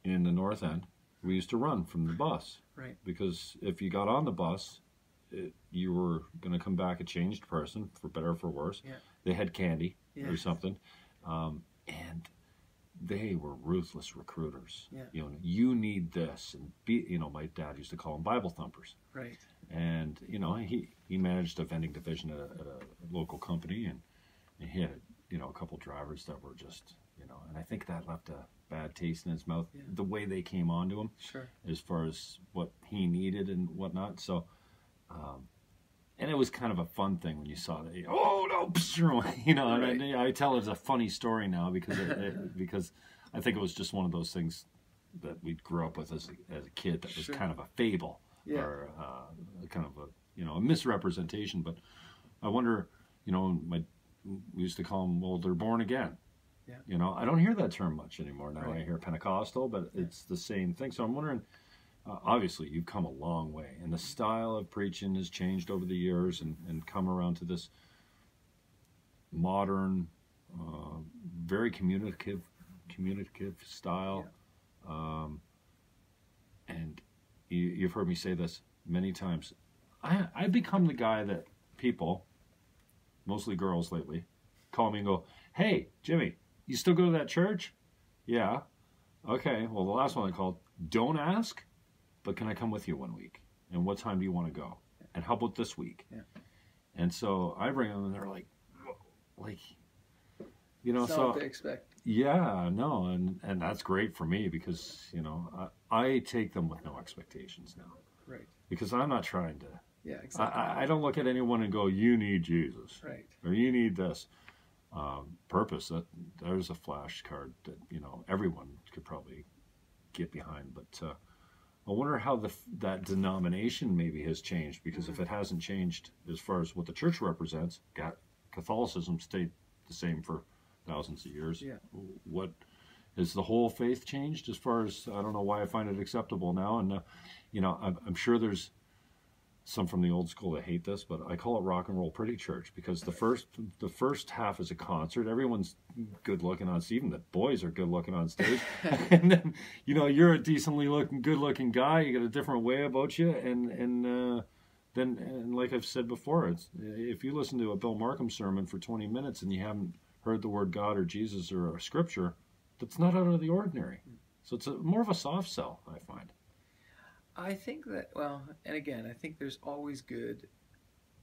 In the North End, we used to run from the bus, right? Because if you got on the bus, you were going to come back a changed person, for better or for worse. Yeah. They had candy or something, and they were ruthless recruiters. Yeah. You need this, and my dad used to call them Bible thumpers. Right. And he managed a vending division at a local company, and he had a couple drivers that were just and I think that left a bad taste in his mouth. Yeah. The way they came onto him, sure, as far as what he needed and whatnot. So, and it was kind of a fun thing when you saw that. Oh no, right. And I tell it as a funny story now because because I think it was just one of those things that we grew up with as a kid that was sure, kind of a fable. Yeah. Or kind of a misrepresentation. But I wonder, we used to call them, well, they're born again. Yeah. I don't hear that term much anymore now. Right. I hear Pentecostal, but it's the same thing. So I'm wondering, obviously you've come a long way, and the style of preaching has changed over the years and come around to this modern, very communicative style. Yeah. And you've heard me say this many times. I've become the guy that people, mostly girls lately, call me and go, "Hey, Jimmy, you still go to that church?" "Yeah." "Okay, well, the last one I called, don't ask, but can I come with you one week? And what time do you want to go? And how about this week?" Yeah. And so I bring them, and they're like, like, you know, It's not so what they expect. yeah, no, and that's great for me because, you know, I take them with no expectations now. Right. Because I'm not trying to. Yeah, exactly. I don't look at anyone and go, you need Jesus. Right. Or you need this. Purpose, there's a flashcard that, you know, everyone could probably get behind. But I wonder how that denomination maybe has changed, because if it hasn't changed as far as what the church represents, Catholicism stayed the same for thousands of years. Yeah. What has the whole faith changed as far as, I don't know why I find it acceptable now. And, you know, I'm sure there's some from the old school that hate this, but I call it rock and roll pretty church, because the first half is a concert. Everyone's good looking on stage. Even the boys are good looking on stage. And then, you know, you're a decently good looking guy. You got a different way about you. And then like I've said before, if you listen to a Bill Markham sermon for 20 minutes and you haven't heard the word God or Jesus or a scripture, that's not out of the ordinary. So it's more of a soft sell, I find. I think that, well, and again, I think there's always good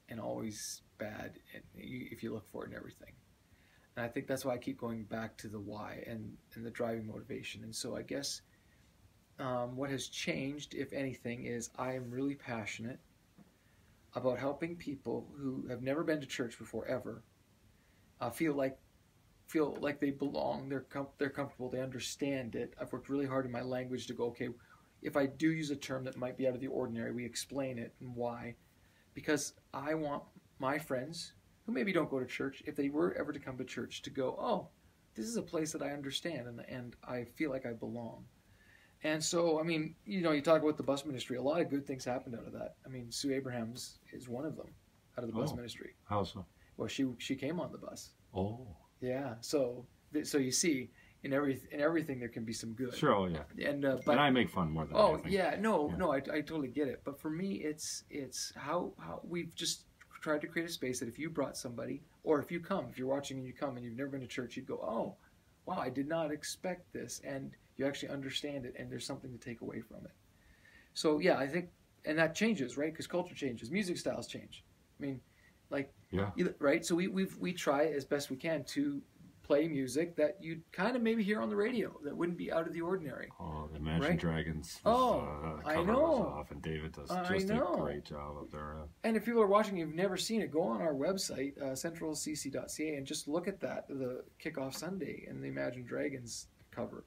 and always bad if you look for it in everything. And I think that's why I keep going back to the why and the driving motivation. And so I guess what has changed, if anything, is I am really passionate about helping people who have never been to church before ever feel like they belong. They're comfortable. They understand it. I've worked really hard in my language to go, okay, if I do use a term that might be out of the ordinary, we explain it and why. Because I want my friends who maybe don't go to church, if they were ever to come to church, to go, oh, this is a place that I understand and I feel like I belong. And so, I mean, you know, you talk about the bus ministry, a lot of good things happened out of that. I mean, Sue Abrahams is one of them out of the bus ministry. How so? Well, she came on the bus. Oh. Yeah. So you see, in everything there can be some good. Sure, oh yeah. And but I make fun more than anything. Yeah, no, I totally get it. But for me, it's how we've just tried to create a space that if you brought somebody, or if you're watching and you come and you've never been to church, you'd go, oh, wow, I did not expect this, and you actually understand it, and there's something to take away from it. So yeah, I think, and that changes, right? Because culture changes, music styles change. I mean, like, yeah, right? So we try as best we can to play music that you'd kind of maybe hear on the radio that wouldn't be out of the ordinary. Oh, the Imagine right? Dragons. Cover I know. Was off, and David does just a great job up there. And if people are watching, you've never seen it, go on our website, centralcc.ca, and just look at that, the Kickoff Sunday and the Imagine Dragons cover.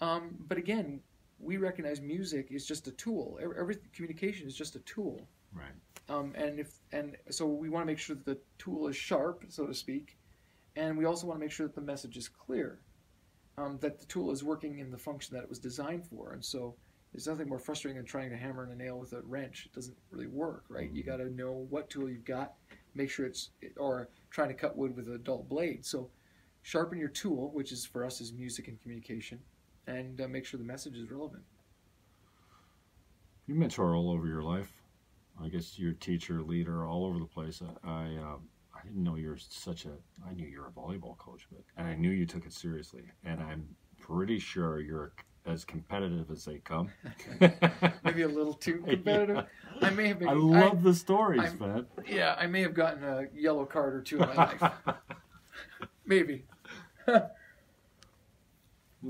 But again, we recognize music is just a tool. Every communication is just a tool. Right. And so we want to make sure that the tool is sharp, so to speak. And we also want to make sure that the message is clear, that the tool is working in the function that it was designed for. And so there's nothing more frustrating than trying to hammer in a nail with a wrench. It doesn't really work, right? Mm-hmm. You got to know what tool you've got, make sure or trying to cut wood with a dull blade. So sharpen your tool, which is for us is music and communication, and make sure the message is relevant. You mentor all over your life. I guess you're a teacher, leader, all over the place. I didn't know I knew you're a volleyball coach, and I knew you took it seriously. And I'm pretty sure you're as competitive as they come. Maybe a little too competitive. Yeah. I may have been. I love the stories, man. Yeah, I may have gotten a yellow card or two in my life. Maybe.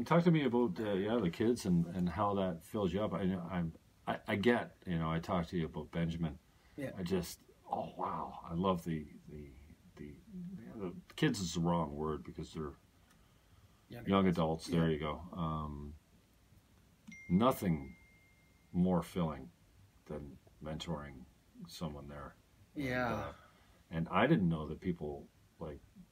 Talk to me about the kids and how that fills you up. I get, I talked to you about Benjamin. Yeah. Oh wow, I love the kids is the wrong word because they're young adults. There you go. Nothing more filling than mentoring someone there. Yeah. And I didn't know that people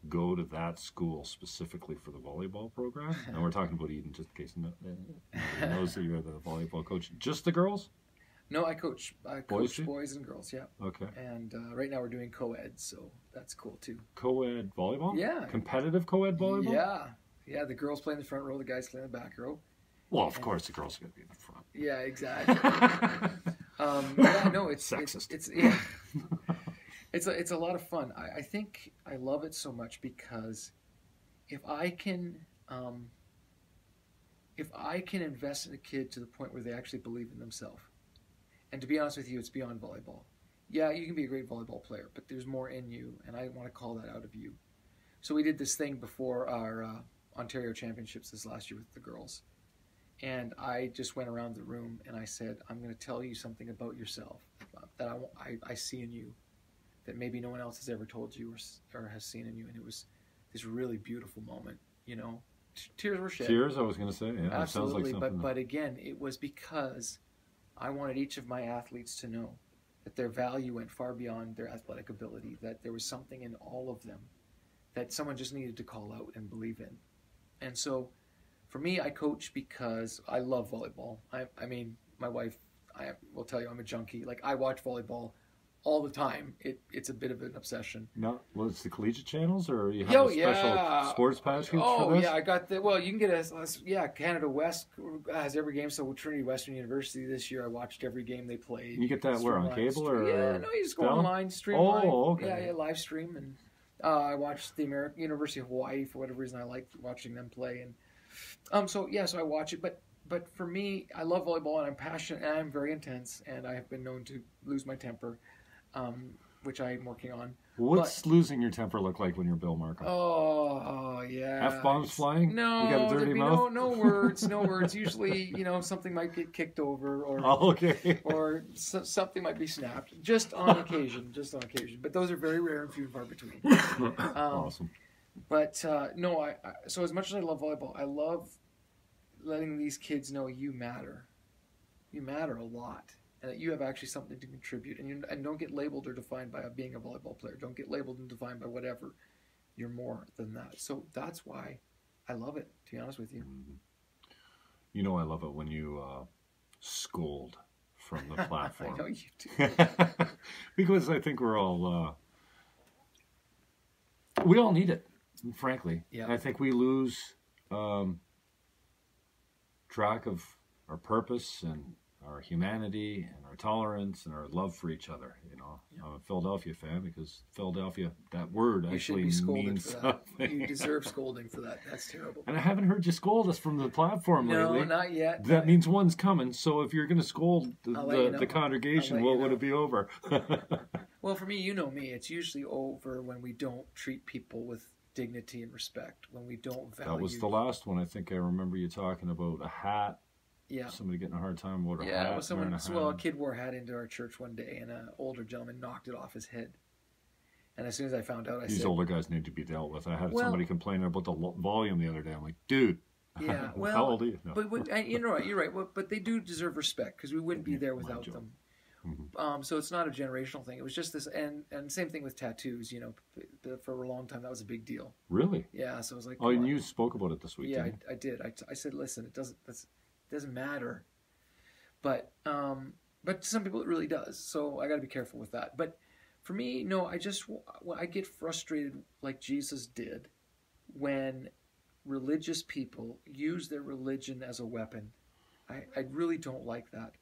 go to that school specifically for the volleyball program. And we're talking about Eden, just in case nobody knows that you're the volleyball coach. Just the girls? No, I coach boys and girls, yeah. Okay. And right now we're doing co-ed, so that's cool too. Co-ed volleyball? Yeah. Competitive co-ed volleyball? Yeah. Yeah, the girls play in the front row, the guys play in the back row. Well, of course the girls are going to be in the front. Yeah, exactly. Yeah, no, it's sexist. It's a lot of fun. I think I love it so much because if I can invest in a kid to the point where they actually believe in themselves, and to be honest with you, it's beyond volleyball. Yeah, you can be a great volleyball player, but there's more in you, and I want to call that out of you. So we did this thing before our Ontario Championships this last year with the girls. And I just went around the room and I said, I'm going to tell you something about yourself that I see in you that maybe no one else has ever told you or has seen in you. And it was this really beautiful moment, you know. Tears were shed. Tears, I was going to say. Yeah, absolutely. It sounds like something. But again, it was because I wanted each of my athletes to know that their value went far beyond their athletic ability, that there was something in all of them that someone just needed to call out and believe in. And so for me, I coach because I love volleyball. I mean, my wife, I will tell you, I'm a junkie. Like, I watch volleyball all the time. It's a bit of an obsession. No, well, it's the collegiate channels, or you have a special sports package for this? Yeah, I got the, well, you can get Canada West has every game. So Trinity Western University this year, I watched every game they played. You get that where, on cable or? Yeah, no, you just go online, stream live. Oh, okay. Yeah, live stream. And I watched the University of Hawaii for whatever reason. I like watching them play. And so I watch it. But for me, I love volleyball and I'm passionate and I'm very intense and I have been known to lose my temper. Which I'm working on. What's losing your temper look like when you're Bill Markham? Oh yeah. F-bombs flying? No, you got a dirty mouth? No words. Usually, something might get kicked over, or or something might be snapped. Just on occasion. But those are very rare and few and far between. Awesome. But no, so as much as I love volleyball, I love letting these kids know you matter. You matter a lot. And that you have actually something to contribute. And don't get labeled or defined by being a volleyball player. Don't get labeled and defined by whatever. You're more than that. So that's why I love it, to be honest with you. You know I love it when you scold from the platform. I know you do. Because I think we're all... we all need it, frankly. Yeah. I think we lose track of our purpose and our humanity and our tolerance and our love for each other. I'm a Philadelphia fan because Philadelphia, that word actually means something. You deserve scolding for that. That's terrible. And I haven't heard you scold us from the platform lately. No, not yet. That means one's coming. So if you're going to scold the congregation, would it be over? Well, for me, you know me. It's usually over when we don't treat people with dignity and respect, when we don't value. That was the last one. I think I remember you talking about a hat. Yeah. Somebody getting a hard time with a hat. Yeah, a kid wore a hat into our church one day, and an older gentleman knocked it off his head. And as soon as I found out, These older guys need to be dealt with. I had somebody complaining about the volume the other day. I'm like, dude, yeah, well, how old are you? No. But you're right. But they do deserve respect because we wouldn't be there without them. Mm-hmm. So it's not a generational thing. It was just this, and same thing with tattoos. For a long time that was a big deal. Really? Yeah. So I was like, oh, and you spoke about it this week. Yeah, I did. I said, listen, it doesn't matter, but to some people it really does. So I got to be careful with that. But for me, no, I get frustrated like Jesus did when religious people use their religion as a weapon. I really don't like that.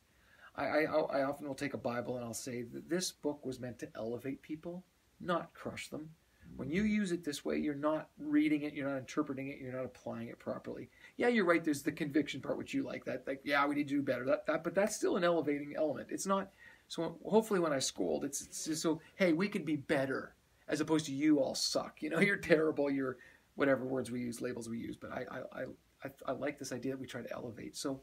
I often will take a Bible and I'll say that this book was meant to elevate people, not crush them. When you use it this way, you're not reading it, you're not interpreting it, you're not applying it properly. Yeah, you're right, there's the conviction part, which you like. That, like, yeah, we need to do better. But that's still an elevating element. It's not, so hopefully when I scold, it's just so, hey, we could be better, as opposed to you all suck. You're terrible, you're, whatever words we use, labels we use. But I like this idea that we try to elevate. So,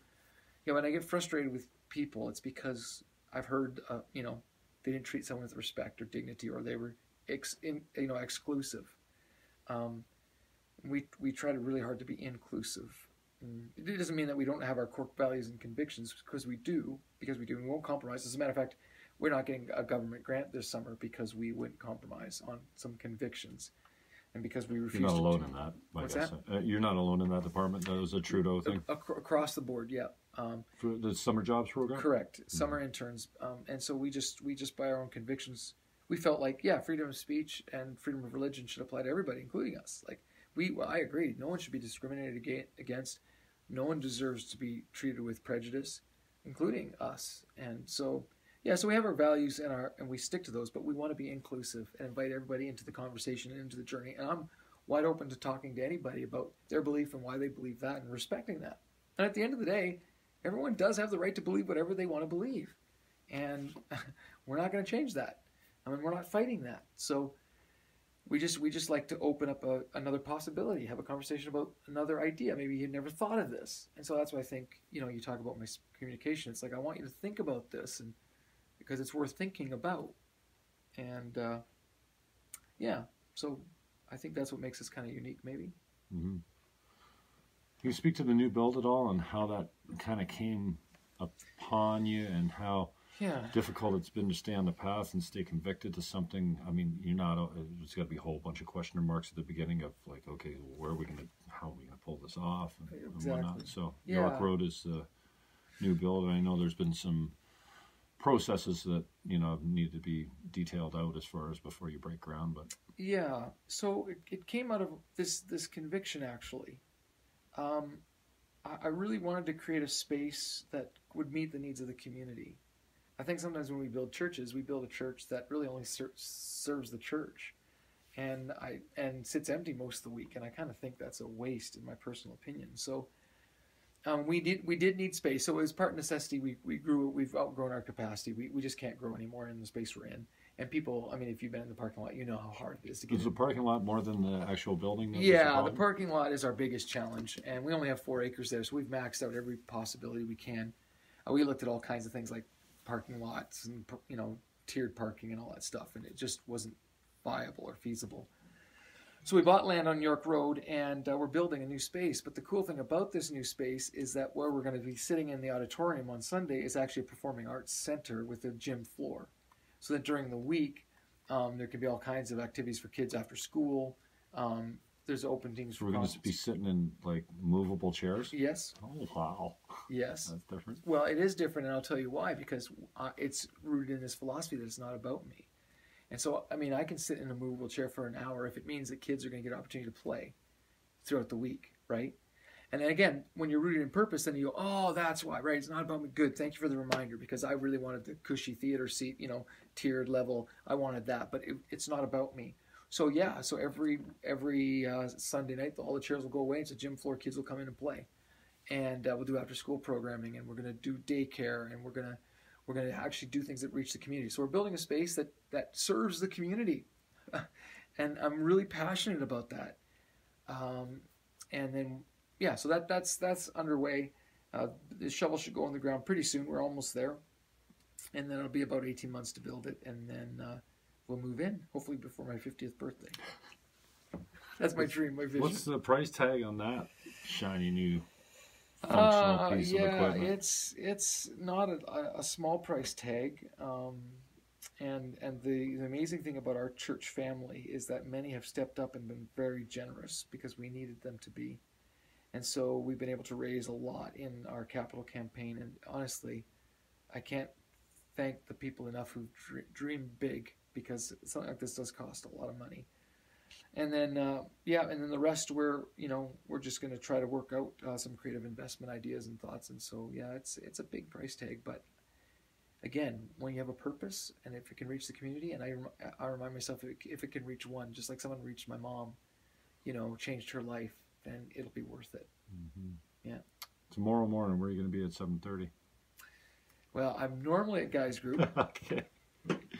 when I get frustrated with people, it's because I've heard, they didn't treat someone with respect or dignity, or they were exclusive. We try really hard to be inclusive. It doesn't mean that we don't have our core values and convictions, because we do. We won't compromise. As a matter of fact, we're not getting a government grant this summer because we wouldn't compromise on some convictions, and because we refuse. You're not alone to in that. What's that? You're not alone in that department. That was a Trudeau thing. Across the board, yeah. For the summer jobs program. Correct, summer interns, and so we just by our own convictions. We felt like, freedom of speech and freedom of religion should apply to everybody, including us. Like I agree. No one should be discriminated against. No one deserves to be treated with prejudice, including us. And so, so we have our values and we stick to those, but we want to be inclusive and invite everybody into the conversation and into the journey. And I'm wide open to talking to anybody about their belief and why they believe that and respecting that. And at the end of the day, everyone does have the right to believe whatever they want to believe. And we're not going to change that. I mean, we're not fighting that. So we just like to open up another possibility, have a conversation about another idea. Maybe you never thought of this. And so that's why I think, you talk about my communication. It's like, I want you to think about this, and because it's worth thinking about. And so I think that's what makes us kind of unique, maybe. Mm-hmm. Can you speak to the new build at all and how that kind of came upon you, and how difficult it's been to stay on the path and stay convicted to something? I mean, there's got to be a whole bunch of question marks at the beginning of like, okay, how are we going to pull this off and whatnot. So York Road is the new build, and I know there's been some processes that, need to be detailed out as far as before you break ground. But so it came out of this conviction, actually. I really wanted to create a space that would meet the needs of the community. I think sometimes when we build churches, we build a church that really only serves the church, and sits empty most of the week. And I kind of think that's a waste, in my personal opinion. So we did need space. So it was part necessity. We've outgrown our capacity. We just can't grow anymore in the space we're in. And people, I mean, if you've been in the parking lot, you know how hard it is to get in. Is the parking lot more than the actual building? The parking lot is our biggest challenge, and we only have 4 acres there, so we've maxed out every possibility we can. We looked at all kinds of things like parking lots and, tiered parking and all that stuff, and it just wasn't viable or feasible. So we bought land on York Road, and we're building a new space. But the cool thing about this new space is that where we're going to be sitting in the auditorium on Sunday is actually a performing arts center with a gym floor. So that during the week, there can be all kinds of activities for kids after school. There's open things. So we're going to be sitting in like movable chairs? Yes. Oh, wow. Yes. That's different. Well, it is different, and I'll tell you why. Because it's rooted in this philosophy that it's not about me. And so, I mean, I can sit in a movable chair for an hour if it means that kids are going to get an opportunity to play throughout the week, right? And then again, when you're rooted in purpose, then you go, oh, that's why, right? It's not about me. Good. Thank you for the reminder, because I really wanted the cushy theater seat, tiered level. I wanted that, but it's not about me. So so every Sunday night, all the chairs will go away. It's a gym floor. Kids will come in and play, and we'll do after school programming, and we're going to do daycare, and we're going to actually do things that reach the community. So we're building a space that serves the community, and I'm really passionate about that. And then. Yeah, so that's underway. The shovel should go on the ground pretty soon. We're almost there. And then it'll be about 18 months to build it. And then we'll move in, hopefully before my 50th birthday. That's my dream, my vision. What's the price tag on that shiny new functional piece of equipment? It's not a small price tag. And the amazing thing about our church family is that many have stepped up and been very generous because we needed them to be. And so we've been able to raise a lot in our capital campaign. And honestly, I can't thank the people enough who dream big, because something like this does cost a lot of money. And then, and then the rest we're just going to try to work out some creative investment ideas and thoughts. And so, it's a big price tag. But again, when you have a purpose, and if it can reach the community, and I remind myself, if it can reach one, just like someone reached my mom, changed her life, then it'll be worth it. Mm-hmm. Yeah. Tomorrow morning, where are you going to be at 7:30? Well, I'm normally at Guys Group. Okay.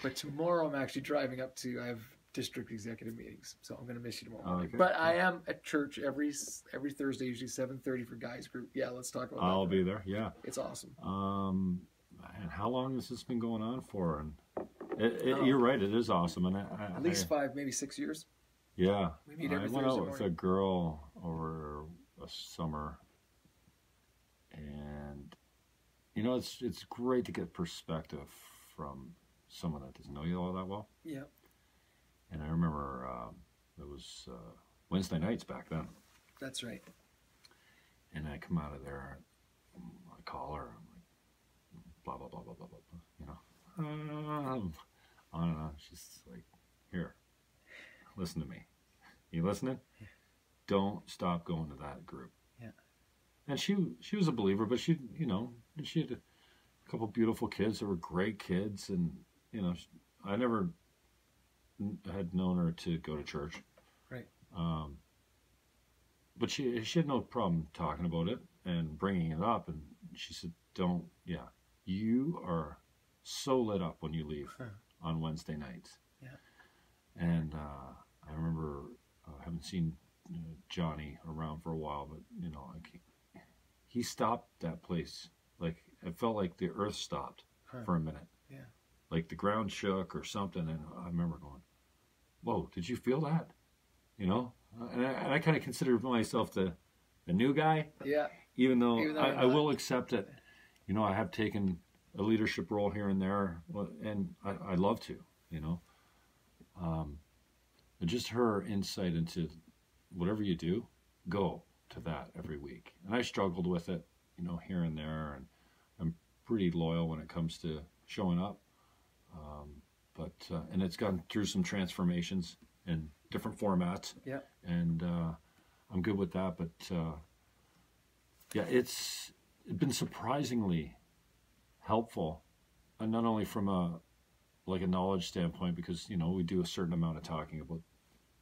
But tomorrow I'm actually driving up I have district executive meetings, so I'm going to miss you tomorrow morning. Okay. But I am at church every Thursday, usually 7:30 for Guys Group. Yeah, let's talk about that. I'll be there, yeah. It's awesome. And how long has this been going on for? And you're right, it is awesome. And at least 5, maybe 6 years. Yeah, we meet every I went Thursday out with a girl over a summer, and it's great to get perspective from someone that doesn't know you all that well. Yeah. And I remember it was Wednesday nights back then. That's right. And I come out of there, I call her, I'm like, blah blah blah blah blah blah, on and on. She's like, here. Listen to me. You listening? Yeah. Don't stop going to that group. Yeah. And she was a believer, but she had a couple beautiful kids that were great kids, and I never had known her to go to church. Right. But she had no problem talking about it and bringing it up, and she said, you are so lit up when you leave on Wednesday nights. Yeah. And I remember haven't seen Johnny around for a while, but he stopped that place. Like it felt like the earth stopped for a minute. Yeah. Like the ground shook or something, and I remember going, "Whoa, did you feel that?" And I kind of consider myself the new guy. Yeah. Even though I will accept that, I have taken a leadership role here and there, and I love to, and just her insight into whatever you do, go to that every week. And I struggled with it, here and there, and I'm pretty loyal when it comes to showing up. And it's gone through some transformations in different formats. Yeah. And I'm good with that. But it's been surprisingly helpful, and not only from a knowledge standpoint, because we do a certain amount of talking about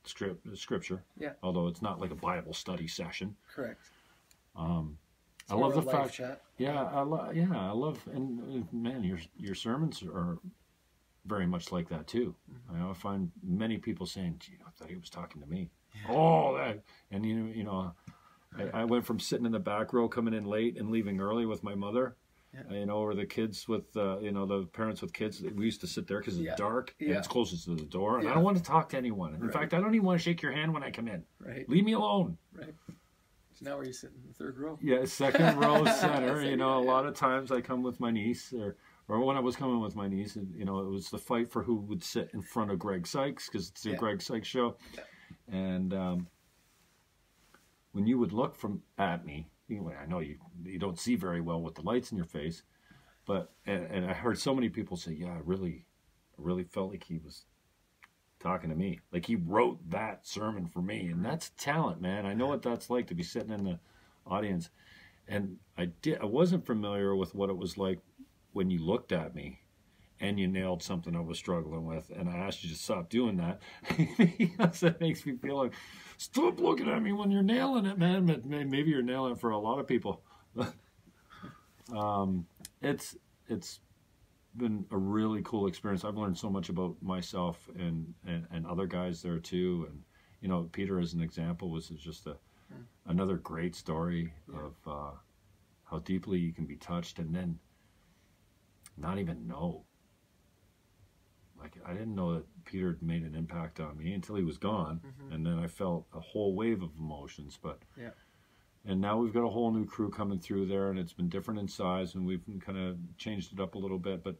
scripture. Yeah. Although it's not like a Bible study session. Correct. I love the fact. Chat. Yeah, I love, and man, your sermons are very much like that too. Mm-hmm. I find many people saying, "Gee, I thought he was talking to me." Yeah. Oh, that, and I went from sitting in the back row, coming in late, and leaving early with my mother. Yeah. Or the kids with, the parents with kids. We used to sit there because it's dark and it's closest to the door, and I don't want to talk to anyone. In fact, I don't even want to shake your hand when I come in. Right. Leave me alone. Right. So now where you sit in the third row? Yeah, second row center. A lot of times I come with my niece, or when I was coming with my niece, and, it was the fight for who would sit in front of Greg Sykes, because it's the Greg Sykes show. Yeah. And when you would look at me, I know you don't see very well with the lights in your face, but and I heard so many people say, "Yeah, I really felt like he was talking to me, like he wrote that sermon for me," and that's talent, man. I know what that's like to be sitting in the audience, and I wasn't familiar with what it was like when you looked at me and you nailed something I was struggling with, and I asked you to stop doing that. Because that makes me feel like, stop looking at me when you're nailing it, man. But maybe you're nailing it for a lot of people. It's been a really cool experience. I've learned so much about myself and other guys there too. And Peter, as an example, was just another great story of how deeply you can be touched, and then not even know. Like, I didn't know that Peter had made an impact on me until he was gone. Mm-hmm. And then I felt a whole wave of emotions. And now we've got a whole new crew coming through there, and it's been different in size, and we've kind of changed it up a little bit. But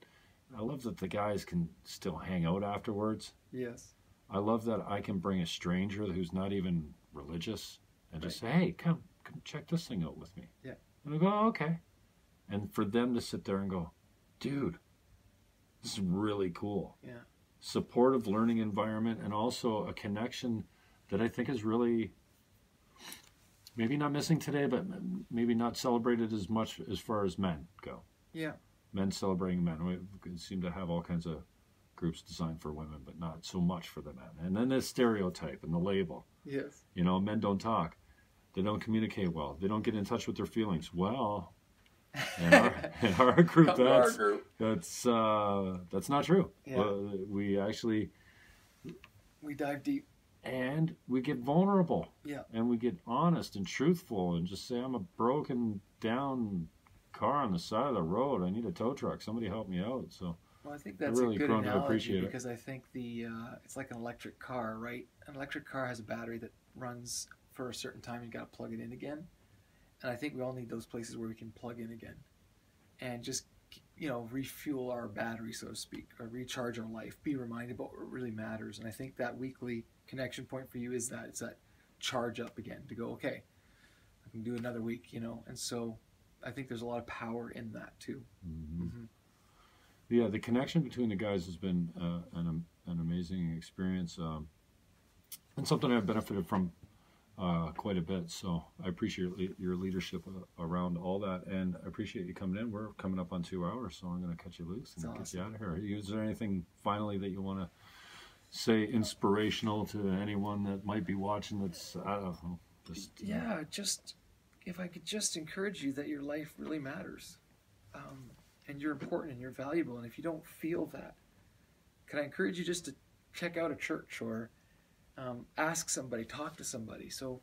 I love that the guys can still hang out afterwards. Yes. I love that I can bring a stranger who's not even religious and just say, "Hey, come check this thing out with me." Yeah. And I go, "Oh, okay." And for them to sit there and go, "Dude, this is really cool." Yeah. Supportive learning environment, and also a connection that I think is really maybe not missing today, but maybe not celebrated as much as far as men go. Yeah. Men celebrating men. We seem to have all kinds of groups designed for women, but not so much for the men. And then the stereotype and the label. Yes. Men don't talk. They don't communicate well. They don't get in touch with their feelings. Well, in our group, that's not true. Yeah. We dive deep. And we get vulnerable. Yeah. And we get honest and truthful and just say, "I'm a broken down car on the side of the road. I need a tow truck. Somebody help me out." So I think that's a good analogy, because I think it's like an electric car, right? An electric car has a battery that runs for a certain time. You got to plug it in again. And I think we all need those places where we can plug in again and just, refuel our battery, so to speak, or recharge our life, be reminded about what really matters. And I think that weekly connection point for you is that it's that charge up again to go, okay, I can do another week, And so I think there's a lot of power in that too. Mm-hmm. Mm-hmm. Yeah, the connection between the guys has been an amazing experience, and something I've benefited from quite a bit. So I appreciate your leadership around all that, and I appreciate you coming in. We're coming up on 2 hours, so I'm going to cut you loose and get you out of here. Is there anything finally that you want to say inspirational to anyone that might be watching that's, I don't know, just if I could just encourage you that your life really matters, and you're important and you're valuable. And if you don't feel that, can I encourage you just to check out a church, or ask somebody, talk to somebody. So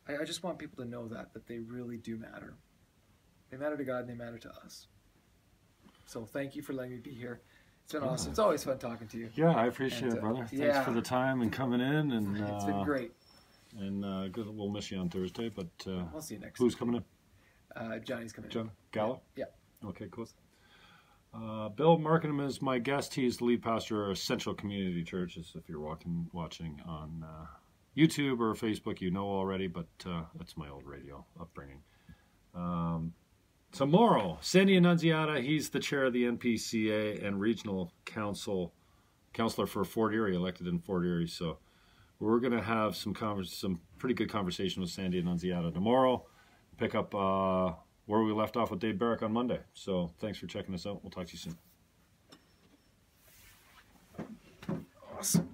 I just want people to know that they really do matter. They matter to God and they matter to us. So thank you for letting me be here. It's been awesome. It's always fun talking to you. Yeah, I appreciate it, brother. Thanks for the time and coming in. And it's been great. And good. We'll miss you on Thursday, but we'll see you next who's week. coming in? Johnny's coming in. Gallo? Yeah. Okay, cool. Bill Markham is my guest. He's the lead pastor of Central Community Church. If you're watching on YouTube or Facebook, you know already, but that's my old radio upbringing. Tomorrow, Sandy Annunziata, he's the chair of the NPCA and regional counselor for Fort Erie, elected in Fort Erie. So we're going to have some pretty good conversation with Sandy Annunziata tomorrow. Pick up where we left off with Dave Barrick on Monday. So thanks for checking us out. We'll talk to you soon. Awesome.